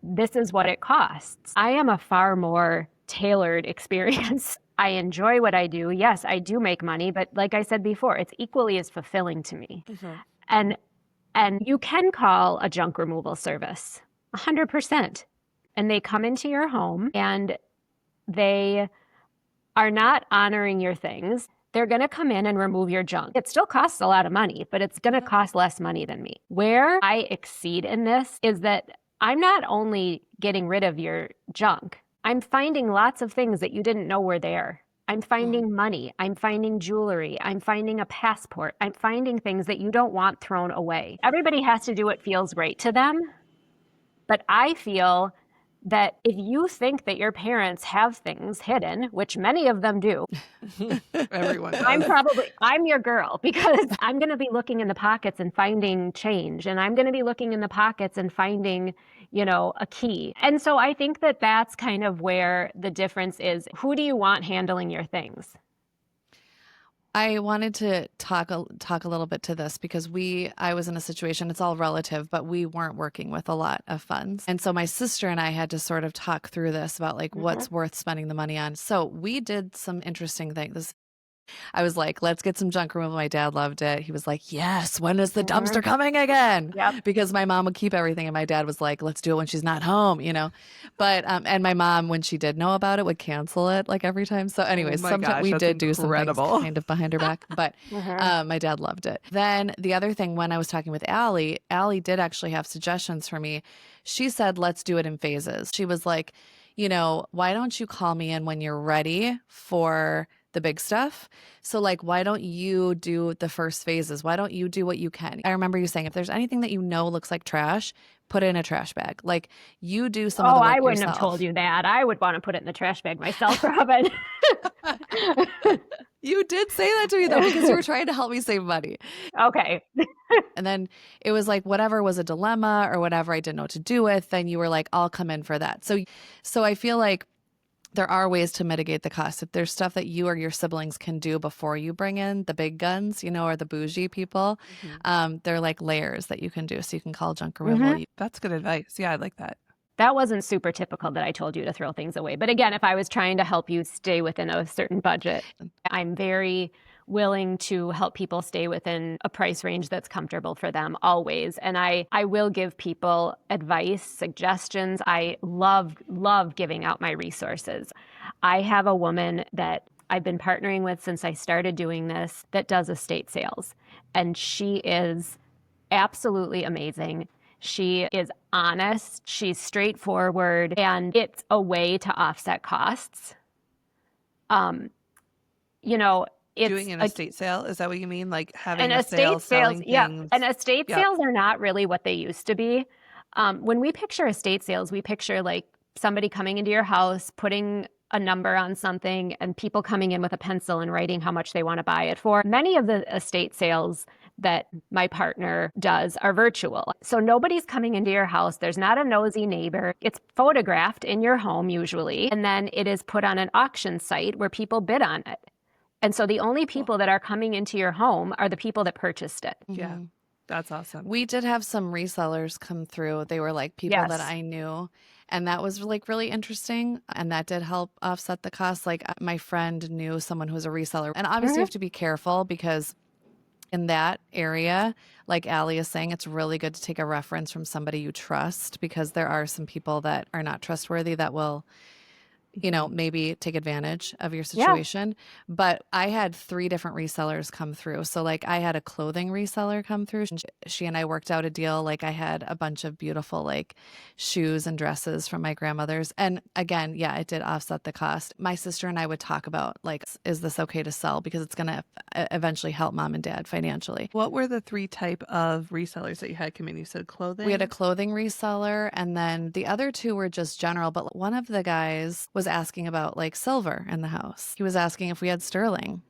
this is what it costs. I am a far more tailored experience. I enjoy what I do. Yes, I do make money, but like I said before, it's equally as fulfilling to me. Mm-hmm. And you can call a junk removal service 100%. And they come into your home and they are not honoring your things. They're going to come in and remove your junk. It still costs a lot of money, but it's going to cost less money than me. Where I exceed in this is that I'm not only getting rid of your junk, I'm finding lots of things that you didn't know were there. I'm finding money. I'm finding jewelry. I'm finding a passport. I'm finding things that you don't want thrown away. Everybody has to do what feels right to them. But I feel that if you think that your parents have things hidden, which many of them do, Everyone does. I'm your girl, because I'm going to be looking in the pockets and finding change, and I'm going to be looking in the pockets and finding, a key. And so I think that that's kind of where the difference is. Who do you want handling your things? I wanted to talk a little bit to this because I was in a situation, it's all relative, but we weren't working with a lot of funds. And so my sister and I had to sort of talk through this about like what's worth spending the money on. So we did some interesting things. I was like, let's get some junk removal. My dad loved it. He was like, yes, when is the dumpster coming again? Yep. Because my mom would keep everything. And my dad was like, let's do it when she's not home, But, and my mom, when she did know about it, would cancel it like every time. So anyways, my sometimes gosh, we that's did do some things incredible. kind of behind her back, but my dad loved it. Then the other thing, when I was talking with Alli did actually have suggestions for me. She said, let's do it in phases. She was like, why don't you call me in when you're ready for the big stuff? So like, why don't you do the first phases? Why don't you do what you can? I remember you saying, if there's anything that looks like trash, put it in a trash bag. Like you do some of the work I wouldn't yourself. have told you that. I would want to put it in the trash bag myself, Robin. You did say that to me though, because you were trying to help me save money. Okay. And then it was like, whatever was a dilemma or whatever I didn't know what to do with, then you were like, I'll come in for that. So I feel like there are ways to mitigate the cost. If there's stuff that you or your siblings can do before you bring in the big guns, or the bougie people, they're like layers that you can do. So you can call junk removal. That's good advice. Yeah, I like that. That wasn't super typical that I told you to throw things away. But again, if I was trying to help you stay within a certain budget, I'm very willing to help people stay within a price range that's comfortable for them always. And I will give people advice, suggestions. I love giving out my resources. I have a woman that I've been partnering with since I started doing this that does estate sales. And she is absolutely amazing. She is honest, she's straightforward, and it's a way to offset costs. It's doing an estate sale. Is that what you mean? Like having an a sale, estate sales, selling yeah. things? And estate sales are not really what they used to be. When we picture estate sales, we picture like somebody coming into your house, putting a number on something, and people coming in with a pencil and writing how much they want to buy it for. Many of the estate sales that my partner does are virtual. So nobody's coming into your house. There's not a nosy neighbor. It's photographed in your home usually, and then it is put on an auction site where people bid on it. And so the only people that are coming into your home are the people that purchased it. Yeah, that's awesome. We did have some resellers come through. They were like people that I knew. And that was like really interesting. And that did help offset the cost. Like my friend knew someone who was a reseller. And obviously you have to be careful because in that area, like Alli is saying, it's really good to take a reference from somebody you trust, because there are some people that are not trustworthy that will maybe take advantage of your Yeah. situation. But I had 3 different resellers come through. So like I had a clothing reseller come through. She and I worked out a deal. Like I had a bunch of beautiful like shoes and dresses from my grandmother's. And again, yeah, it did offset the cost. My sister and I would talk about like, is this okay to sell? Because it's going to eventually help mom and dad financially. What were the 3 type of resellers that you had come in? You said clothing? We had a clothing reseller, and then the other 2 were just general. But one of the guys was asking about like silver in the house. He was asking if we had sterling.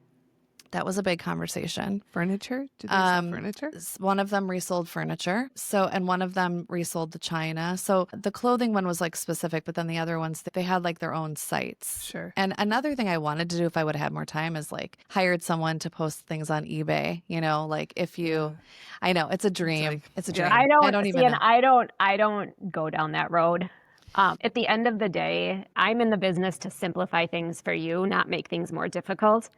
That was a big conversation. Furniture? Did they sell furniture? One of them resold furniture. And one of them resold the china. So the clothing one was like specific, but then the other ones, they had like their own sites. Sure. And another thing I wanted to do if I would have had more time is like hired someone to post things on eBay. Like if you, I know it's a dream. It's a dream. I don't even see, know. and I don't go down that road. At the end of the day, I'm in the business to simplify things for you, not make things more difficult.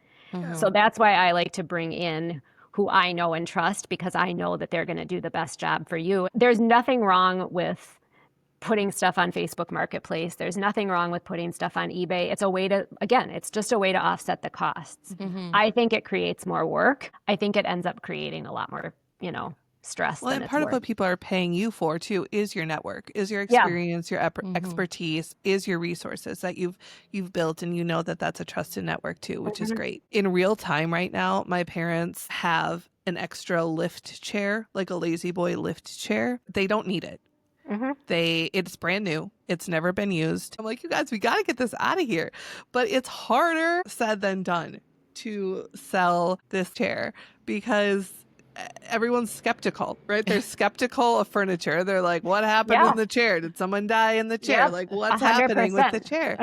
So that's why I like to bring in who I know and trust, because I know that they're going to do the best job for you. There's nothing wrong with putting stuff on Facebook Marketplace. There's nothing wrong with putting stuff on eBay. It's a way to, again, it's just a way to offset the costs. I think it creates more work. I think it ends up creating a lot more, stress. Well, than and it's part of worth. what people are paying you for too is your network, is your experience, your expertise, is your resources that you've built, and that that's a trusted network too, which is great. In real time right now, my parents have an extra lift chair, like a lazy boy lift chair. They don't need it. It's brand new. It's never been used. I'm like, you guys, we got to get this out of here. But it's harder said than done to sell this chair because everyone's skeptical, right? They're skeptical of furniture. They're like, what happened in the chair? Did someone die in the chair? Yep. Like, what's 100%. happening with the chair?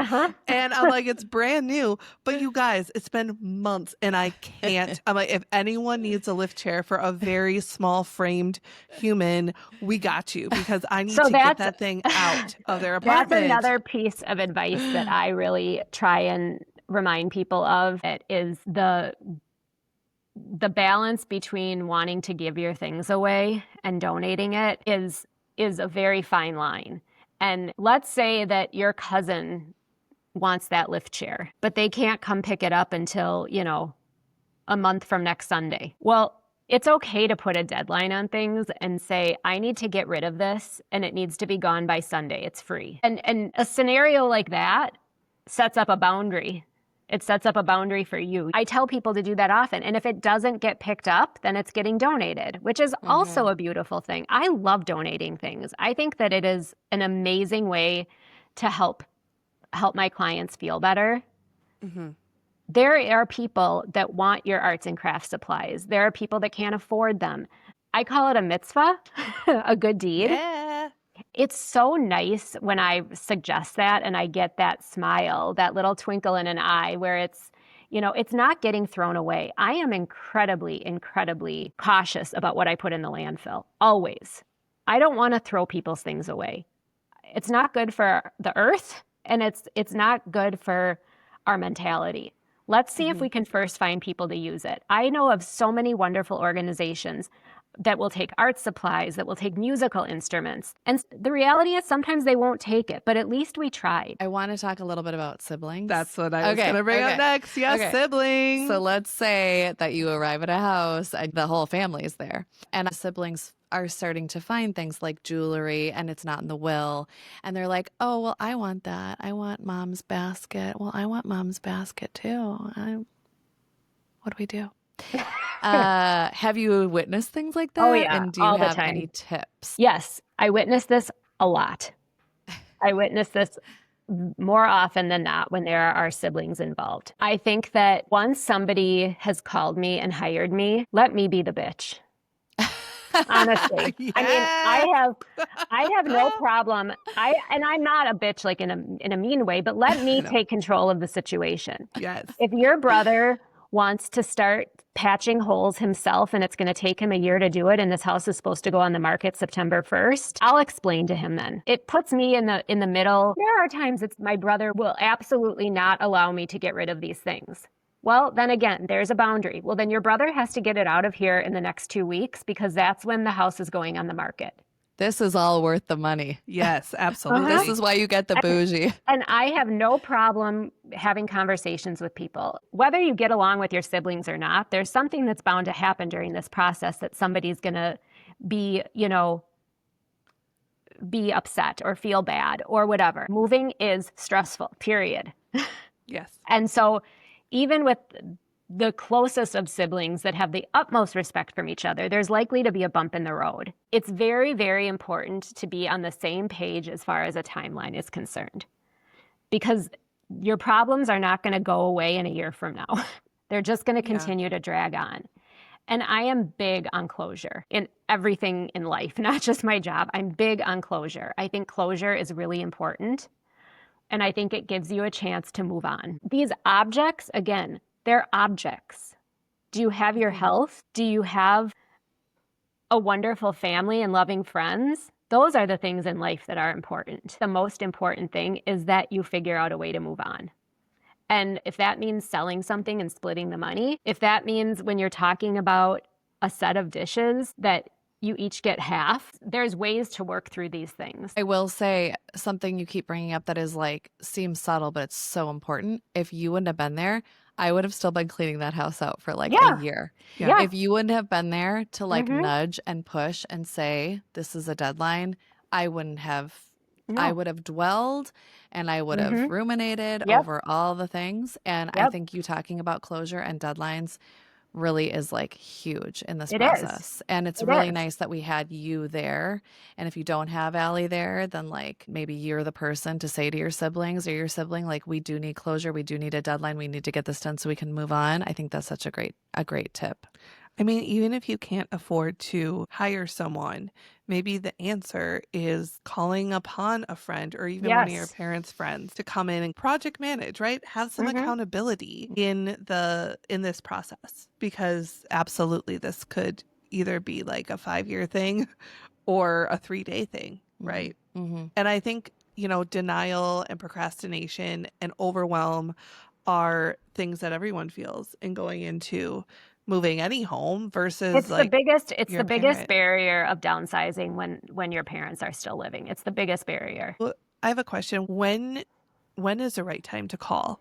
And I'm like, it's brand new. But you guys, it's been months and I can't. I'm like, if anyone needs a lift chair for a very small framed human, we got you, because I need to get that thing out of their apartment. That's another piece of advice that I really try and remind people of. It is the balance between wanting to give your things away and donating it is a very fine line. And let's say that your cousin wants that lift chair, but they can't come pick it up until, a month from next Sunday. Well, it's okay to put a deadline on things and say, I need to get rid of this and it needs to be gone by Sunday. It's free. And a scenario like that sets up a boundary. It sets up a boundary for you. I tell people to do that often. And if it doesn't get picked up, then it's getting donated, which is also a beautiful thing. I love donating things. I think that it is an amazing way to help my clients feel better. There are people that want your arts and crafts supplies. There are people that can't afford them. I call it a mitzvah, a good deed. Yeah. It's so nice when I suggest that and I get that smile, that little twinkle in an eye where it's not getting thrown away. I am incredibly, incredibly cautious about what I put in the landfill, always. I don't want to throw people's things away. It's not good for the earth, and it's not good for our mentality. Let's see if we can first find people to use it. I know of so many wonderful organizations that will take art supplies, that will take musical instruments. And the reality is sometimes they won't take it, but at least we tried. I want to talk a little bit about siblings. That's what I was going to bring up next. Yes, siblings. So let's say that you arrive at a house and the whole family is there. And siblings are starting to find things like jewelry and it's not in the will. And they're like, oh, well, I want that. I want mom's basket. Well, I want mom's basket too. What do we do? Have you witnessed things like that? Oh, yeah, and do you all the have time. any tips? Yes, I witness this a lot. I witness this more often than not when there are siblings involved. I think that once somebody has called me and hired me, let me be the bitch. Honestly. Yeah. I mean, I have no problem. I'm not a bitch like in a mean way, but let me take control of the situation. Yes. If your brother wants to start patching holes himself and it's going to take him a year to do it and this house is supposed to go on the market September 1st, I'll explain to him then. It puts me in the middle. There are times my brother will absolutely not allow me to get rid of these things. Well, then again, there's a boundary. Well, then your brother has to get it out of here in the next 2 weeks because that's when the house is going on the market. This is all worth the money. Yes, This absolutely. is why you get the bougie. And I have no problem having conversations with people. Whether you get along with your siblings or not, there's something that's bound to happen during this process that somebody's going to be, be upset or feel bad or whatever. Moving is stressful, period. Yes. And so even with the closest of siblings that have the utmost respect from each other, there's likely to be a bump in the road. It's very, very important to be on the same page as far as a timeline is concerned, because your problems are not going to go away in a year from now. They're just going to continue to drag on. And I am big on closure in everything in life, not just my job. I'm big on closure. I think closure is really important. And I think it gives you a chance to move on. These objects, again, they're objects. Do you have your health? Do you have a wonderful family and loving friends? Those are the things in life that are important. The most important thing is that you figure out a way to move on. And if that means selling something and splitting the money, if that means when you're talking about a set of dishes that you each get half, there's ways to work through these things. I will say something you keep bringing up that is like, seems subtle, but it's so important. If you wouldn't have been there, I would have still been cleaning that house out for like a year. Yeah. If you wouldn't have been there to like nudge and push and say, this is a deadline, I wouldn't have, I would have dwelled and I would have ruminated over all the things. And I think you talking about closure and deadlines really is like huge in this process. And it's really nice that we had you there. And if you don't have Alli there, then like maybe you're the person to say to your siblings or your sibling, like, we do need closure. We do need a deadline. We need to get this done so we can move on. I think that's such a great tip. I mean, even if you can't afford to hire someone, maybe the answer is calling upon a friend or even one of your parents' friends to come in and project manage, right? Have some accountability in this process, because absolutely this could either be like a 5-year thing or a 3-day thing, right? And I think, denial and procrastination and overwhelm are things that everyone feels in going into moving any home versus it's like the biggest barrier of downsizing when your parents are still living. It's the biggest barrier. Well, I have a question. When is the right time to call?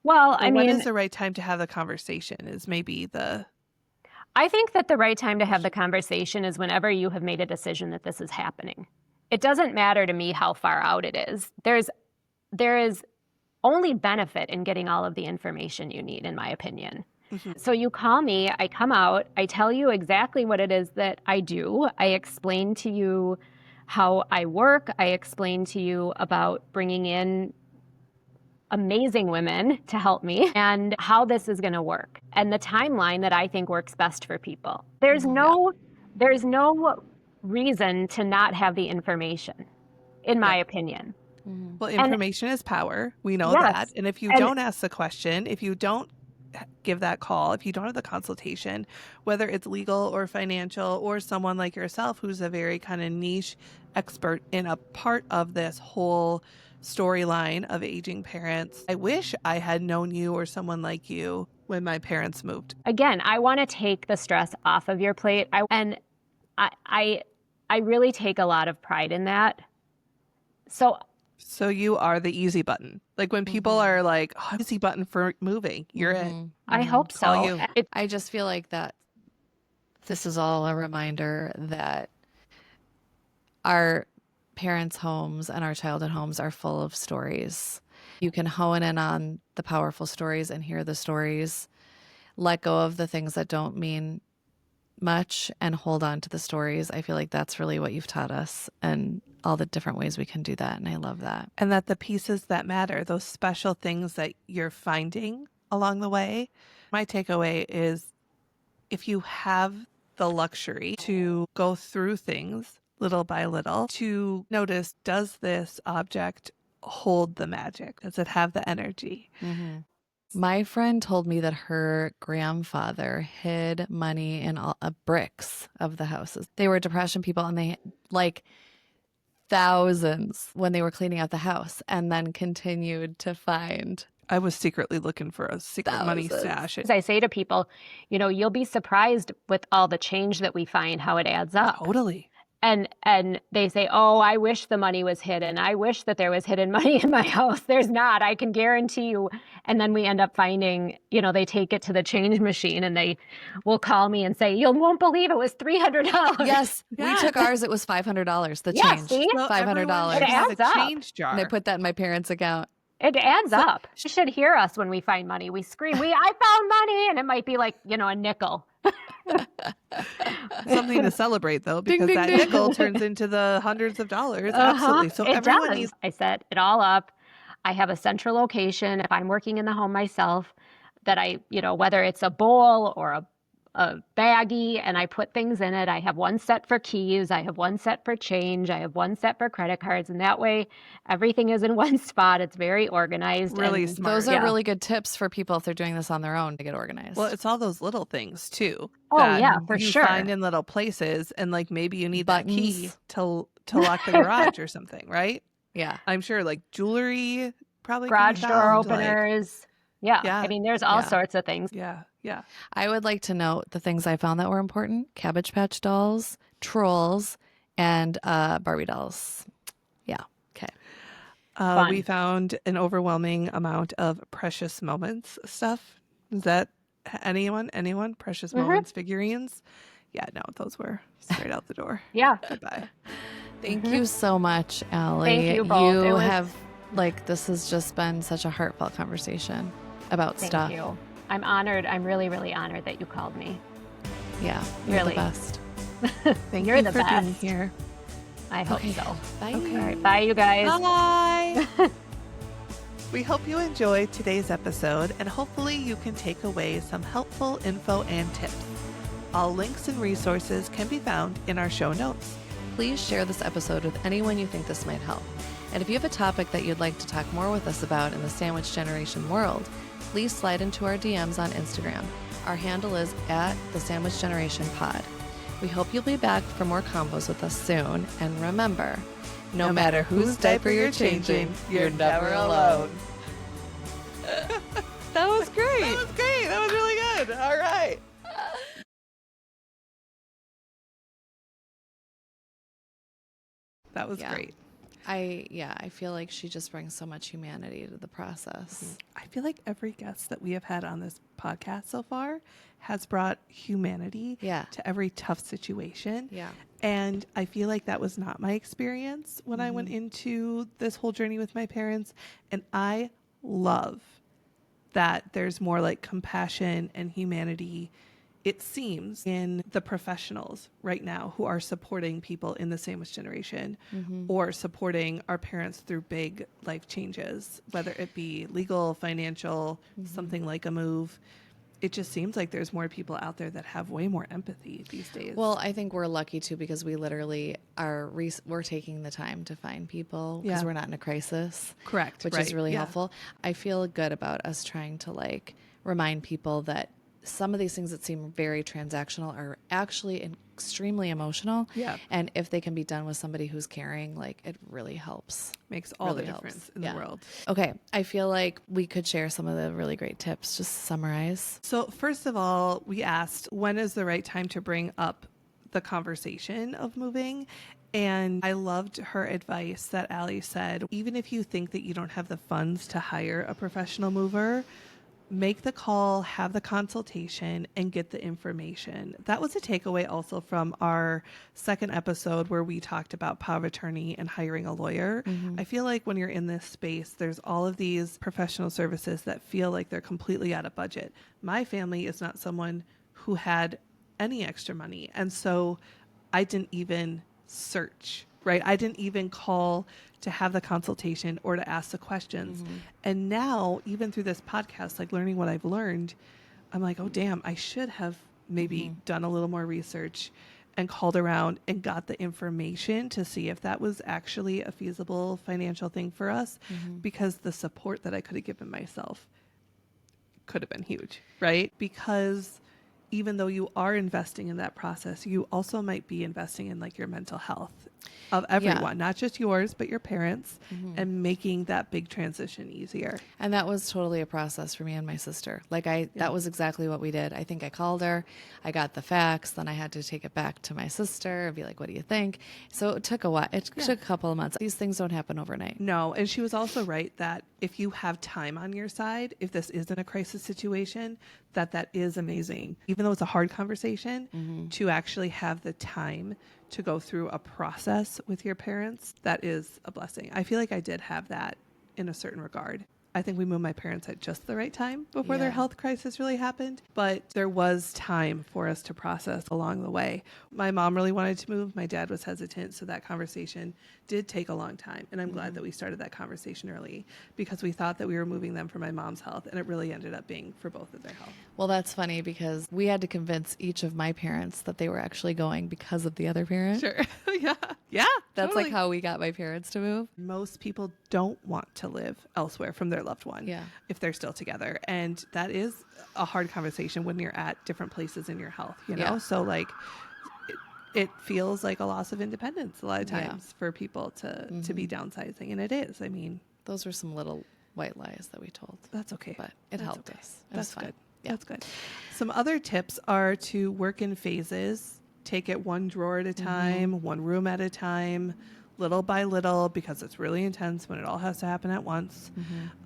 Well, when is the right time to have the conversation is maybe I think that the right time to have the conversation is whenever you have made a decision that this is happening. It doesn't matter to me how far out it is. There is only benefit in getting all of the information you need, in my opinion. So you call me, I come out, I tell you exactly what it is that I do. I explain to you how I work. I explain to you about bringing in amazing women to help me and how this is going to work and the timeline that I think works best for people. There's no reason to not have the information, in my opinion. Well, information is power. We know that. And if you don't ask the question, if you don't give that call, if you don't have the consultation, whether it's legal or financial or someone like yourself who's a very kind of niche expert in a part of this whole storyline of aging parents, I wish I had known you or someone like you when my parents moved. Again, I want to take the stress off of your plate. I really take a lot of pride in that. So you are the easy button. Like when people are like, oh, easy button for moving, you're it. I hope so. Call you. I just feel like that this is all a reminder that our parents' homes and our childhood homes are full of stories. You can hone in on the powerful stories and hear the stories, let go of the things that don't mean much and hold on to the stories. I feel like that's really what you've taught us and all the different ways we can do that. And I love that. And that the pieces that matter, those special things that you're finding along the way. My takeaway is if you have the luxury to go through things little by little to notice, does this object hold the magic? Does it have the energy? My friend told me that her grandfather hid money in all bricks of the houses. They were Depression people and they like thousands when they were cleaning out the house and then continued to find. I was secretly looking for a secret money stash. As I say to people, you'll be surprised with all the change that we find, how it adds up. Totally. And they say, oh, I wish the money was hidden. I wish that there was hidden money in my house. There's not, I can guarantee you. And then we end up finding, they take it to the change machine and they will call me and say, you won't believe it was $300. Yes, we Yeah. took ours. It was $500. The Yeah, change, see? So everyone $500. should It have a adds up. change jar. And they put that in my parents' account. It adds So- up. You should hear us when we find money. We scream, I found money. And it might be like, a nickel. Something to celebrate, though, Ding, because ding, that ding. nickel turns into the hundreds of dollars. Absolutely. So It everyone does. needs. I set it all up. I have a central location. If I'm working in the home myself, that whether it's a bowl or a baggie, and I put things in it. I have one set for keys. I have one set for change. I have one set for credit cards. And that way, everything is in one spot. It's very organized. Really and smart. Those are Yeah. really good tips for people if they're doing this on their own to get organized. Well, it's all those little things too. Oh, that yeah, for you sure. find in little places, and like maybe you need that key Buttons. to lock the garage or something, right? Yeah. I'm sure like jewelry probably can Garage be door found, like- openers. Yeah. Yeah. I mean, there's all Yeah. sorts of things. yeah. I would like to note the things I found that were important: Cabbage Patch dolls, trolls, and Barbie dolls. Yeah. Okay. Fun. We found an overwhelming amount of precious moments stuff. Is that anyone? Precious moments figurines? Yeah, no, those were straight out the door. Yeah. Goodbye. Thank you so much, Alli. Thank you both. You It was- have, this has just been such a heartfelt conversation about Thank stuff. you. I'm honored. I'm really, really honored that you called me. Yeah. You're Really. the best. Thank You're you the for being best. here. I hope Okay. so. Bye. All right. Bye, you guys. Bye. We hope you enjoyed today's episode, and hopefully you can take away some helpful info and tips. All links and resources can be found in our show notes. Please share this episode with anyone you think this might help. And if you have a topic that you'd like to talk more with us about in the sandwich generation world, please slide into our DMs on Instagram. Our handle is @thesandwichgenerationpod. We hope you'll be back for more combos with us soon. And remember, no matter whose diaper you're changing, you're never alone. That was great. That was really good. All right. That was Yeah. great. I feel like she just brings so much humanity to the process. I feel like every guest that we have had on this podcast so far has brought humanity Yeah. to every tough situation. Yeah. And I feel like that was not my experience when I went into this whole journey with my parents. And I love that there's more like compassion and humanity, it seems, in the professionals right now who are supporting people in the sandwich generation or supporting our parents through big life changes, whether it be legal, financial, something like a move. It just seems like there's more people out there that have way more empathy these days. Well, I think we're lucky too because we literally are we're taking the time to find people because Yeah. we're not in a crisis. Correct, Which is right, really yeah. helpful. I feel good about us trying to remind people that some of these things that seem very transactional are actually extremely emotional. Yeah. And if they can be done with somebody who's caring, it really helps. makes all really the helps. difference in Yeah. the world. Okay. I feel like we could share some of the really great tips. Just summarize. So first of all, we asked when is the right time to bring up the conversation of moving. And I loved her advice that Alli said, even if you think that you don't have the funds to hire a professional mover, make the call, have the consultation, and get the information. That was a takeaway also from our second episode where we talked about power of attorney and hiring a lawyer. I feel like when you're in this space, there's all of these professional services that feel like they're completely out of budget. My family is not someone who had any extra money. And so I didn't even search, right? I didn't even call to have the consultation or to ask the questions. And now, even through this podcast, learning what I've learned, I'm like, oh, damn, I should have maybe done a little more research and called around and got the information to see if that was actually a feasible financial thing for us, because the support that I could have given myself could have been huge, right? Because even though you are investing in that process, you also might be investing in like your mental health of everyone, not just yours, but your parents, and making that big transition easier. And that was totally a process for me and my sister. Like that was exactly what we did. I think I called her, I got the facts, then I had to take it back to my sister and be like, what do you think? So it took a while. It took a couple of months. These things don't happen overnight. No. And she was also right that if you have time on your side, if this isn't a crisis situation, that is amazing. Even though it's a hard conversation, to actually have the time to go through a process with your parents, that is a blessing. I feel like I did have that in a certain regard. I think we moved my parents at just the right time before their health crisis really happened. But there was time for us to process along the way. My mom really wanted to move. My dad was hesitant. So that conversation did take a long time. And I'm glad that we started that conversation early, because we thought that we were moving them for my mom's health. And it really ended up being for both of their health. Well, that's funny because we had to convince each of my parents that they were actually going because of the other parent. Sure. Yeah. Yeah. That's totally. like how we got my parents to move. Most people don't want to live elsewhere from their loved one if they're still together. And that is a hard conversation when you're at different places in your health, you know? So like it feels like a loss of independence a lot of times for people to be downsizing. And it is. I mean, those were some little white lies that we told. That's okay. But it helped us. It That's was good. fun. Yeah. That's good. Some other tips are to work in phases. Take it one drawer at a time, one room at a time, little by little, because it's really intense when it all has to happen at once.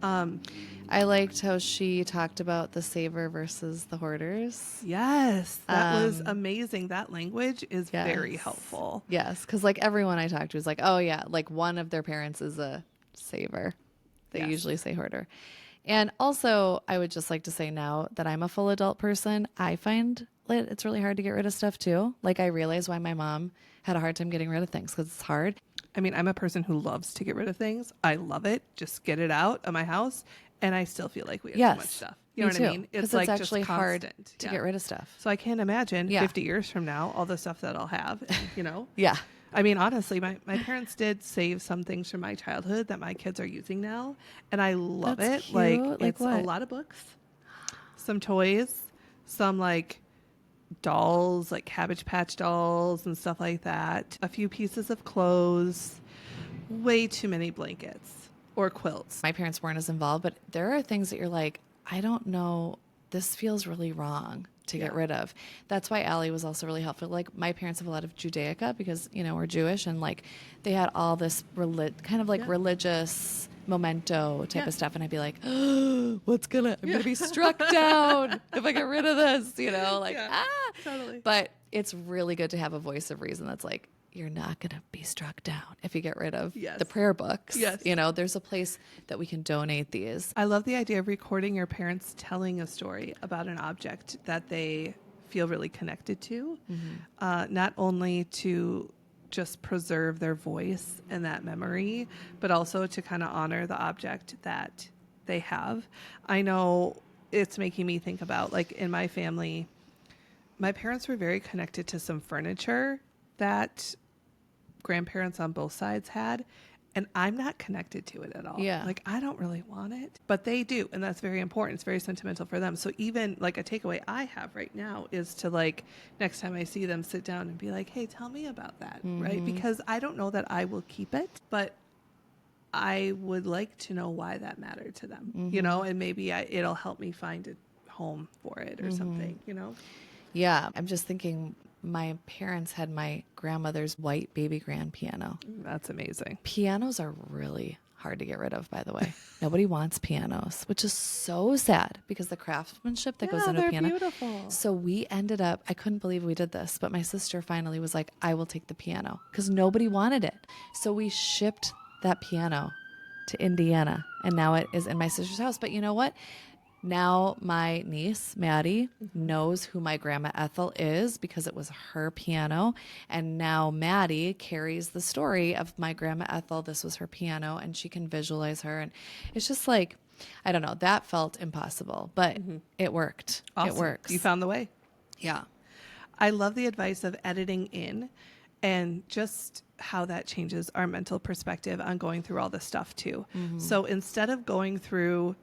I liked how she talked about the saver versus the hoarders. Yes, that was amazing. That language is very helpful. Yes, because like everyone I talked to was like, oh yeah, like one of their parents is a saver. They usually say hoarder. And also, I would just like to say now that I'm a full adult person, I find it's really hard to get rid of stuff too. Like I realize why my mom had a hard time getting rid of things, because it's hard. I mean, I'm a person who loves to get rid of things. I love it. Just get it out of my house. And I still feel like we have too much stuff. You know what I mean? It's like actually just hard to get rid of stuff. So I can't imagine 50 years from now, all the stuff that I'll have, you know? Yeah. I mean, honestly, my parents did save some things from my childhood that my kids are using now. And I love it. Cute. Like it's what? a lot of books, some toys, some like dolls, like Cabbage Patch dolls and stuff like that. A few pieces of clothes, way too many blankets or quilts. My parents weren't as involved, but there are things that you're like, I don't know, this feels really wrong to get rid of. That's why Alli was also really helpful. Like my parents have a lot of Judaica because, you know, we're Jewish, and like they had all this kind of like religious memento type of stuff. And I'd be like, oh, I'm going to be struck down if I get rid of this, you know, like, Totally. But it's really good to have a voice of reason that's like, you're not going to be struck down if you get rid of the prayer books. Yes. You know, there's a place that we can donate these. I love the idea of recording your parents telling a story about an object that they feel really connected to, not only to just preserve their voice and that memory, but also to kind of honor the object that they have. I know it's making me think about, like, in my family, my parents were very connected to some furniture that grandparents on both sides had, and I'm not connected to it at all. Yeah. Like, I don't really want it, but they do, and that's very important. It's very sentimental for them. So even like a takeaway I have right now is to, like, next time I see them, sit down and be like, hey, tell me about that, right? Because I don't know that I will keep it, but I would like to know why that mattered to them, you know, and maybe it'll help me find a home for it or something, you know? Yeah. I'm just thinking, my parents had my grandmother's white baby grand piano. That's amazing. Pianos are really hard to get rid of, by the way. Nobody wants pianos, which is so sad because the craftsmanship that goes into a piano. Beautiful. So we ended up, I couldn't believe we did this, but my sister finally was like, I will take the piano, because nobody wanted it. So we shipped that piano to Indiana, and now it is in my sister's house. But you know what? Now my niece, Maddie, knows who my grandma Ethel is because it was her piano. And now Maddie carries the story of my grandma Ethel. This was her piano, and she can visualize her. And it's just like, I don't know, that felt impossible, but it worked. Awesome. It works. You found the way. Yeah. I love the advice of editing in, and just how that changes our mental perspective on going through all this stuff too. So instead of going through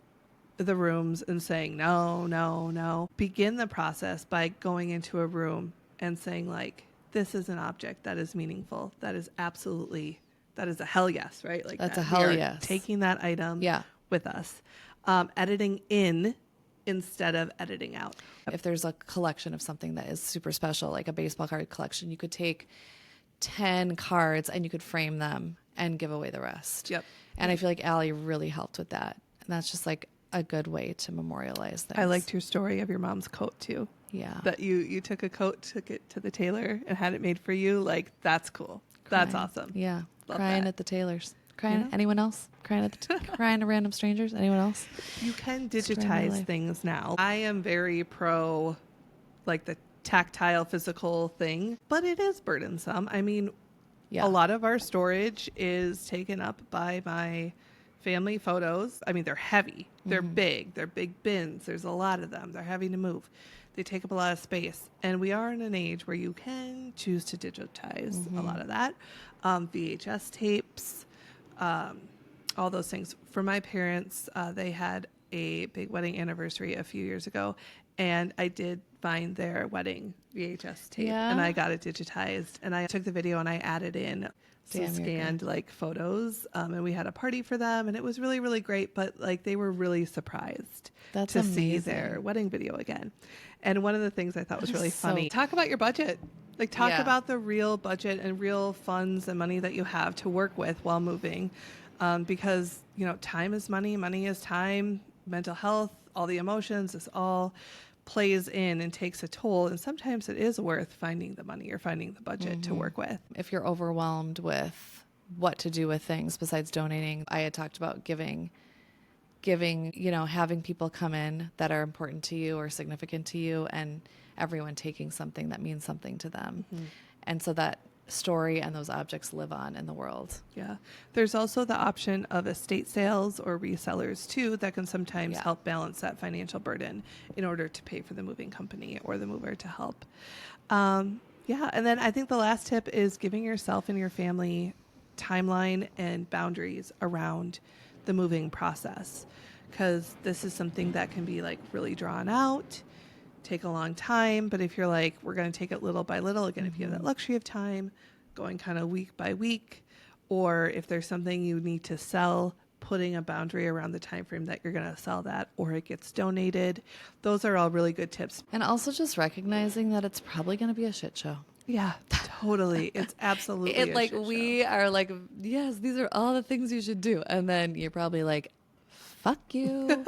the rooms and saying, no, no, no. Begin the process by going into a room and saying, like, this is an object that is meaningful. That is absolutely, that is a hell yes, right? Like That's that. a hell We are yes. taking that item Yeah. with us. Editing in instead of editing out. If there's a collection of something that is super special, like a baseball card collection, you could take 10 cards and you could frame them and give away the rest. Yep. And I feel like Alli really helped with that. And that's just like a good way to memorialize things. I liked your story of your mom's coat too. Yeah. That you took a coat, took it to the tailor and had it made for you. Like, that's cool. That's Crying. awesome. Yeah. Love Crying that. at the tailors. Crying. You know? Anyone else? Crying at crying to random strangers? Anyone else? You can Describe my digitize life. things now. I am very pro, like, the tactile physical thing, but it is burdensome. I mean, Yeah. a lot of our storage is taken up by my family photos. I mean, they're heavy. They're big. They're big bins. There's a lot of them. They're heavy to move. They take up a lot of space. And we are in an age where you can choose to digitize a lot of that. VHS tapes, all those things. For my parents, they had a big wedding anniversary a few years ago, and I did find their wedding VHS tape, Yeah. and I got it digitized, and I took the video and I added in some Damn, you're scanned like photos, and we had a party for them, and it was really, really great. But like they were really surprised That's to see amazing. their wedding video again. And one of the things I thought was That is really so funny, talk about your budget. Like talk Yeah. about the real budget and real funds and money that you have to work with while moving. Because, you know, time is money, money is time, mental health, all the emotions, this all plays in and takes a toll. And sometimes it is worth finding the money or finding the budget to work with. If you're overwhelmed with what to do with things besides donating, I had talked about giving, you know, having people come in that are important to you or significant to you, and everyone taking something that means something to them. And so that story and those objects live on in the world. Yeah. There's also the option of estate sales or resellers too that can sometimes Yeah. help balance that financial burden in order to pay for the moving company or the mover to help. Yeah. And then I think the last tip is giving yourself and your family timeline and boundaries around the moving process, because this is something that can be like really drawn out, take a long time. But if you're like, we're going to take it little by little, again, if you have that luxury of time, going kind of week by week, or if there's something you need to sell, putting a boundary around the time frame that you're going to sell that, or it gets donated. Those are all really good tips. And also just recognizing that it's probably going to be a shit show. Yeah, totally. It's absolutely a Like shit show. we are like, yes, these are all the things you should do. And then you're probably like, fuck you.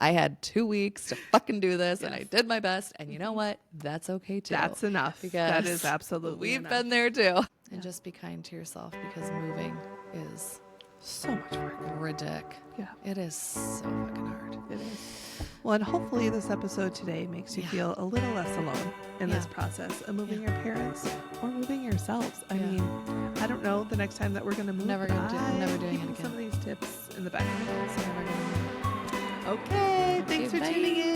I had 2 weeks to fucking do this and I did my best. And you know what? That's okay too. That's enough. Because That is absolutely we've enough. been there too. And just be kind to yourself, because moving is So much work. ridiculous. Yeah, It is so fucking hard. it is. Well, and hopefully this episode today makes you Yeah. feel a little less alone in this Yeah. process of moving Yeah. your parents or moving yourselves. I Yeah. mean, I don't know the next time that we're going to move. Never gonna do- I'm never doing it keeping again. some of these tips in the back of my head. It's never gonna Okay, thanks you. for tuning Bye. in.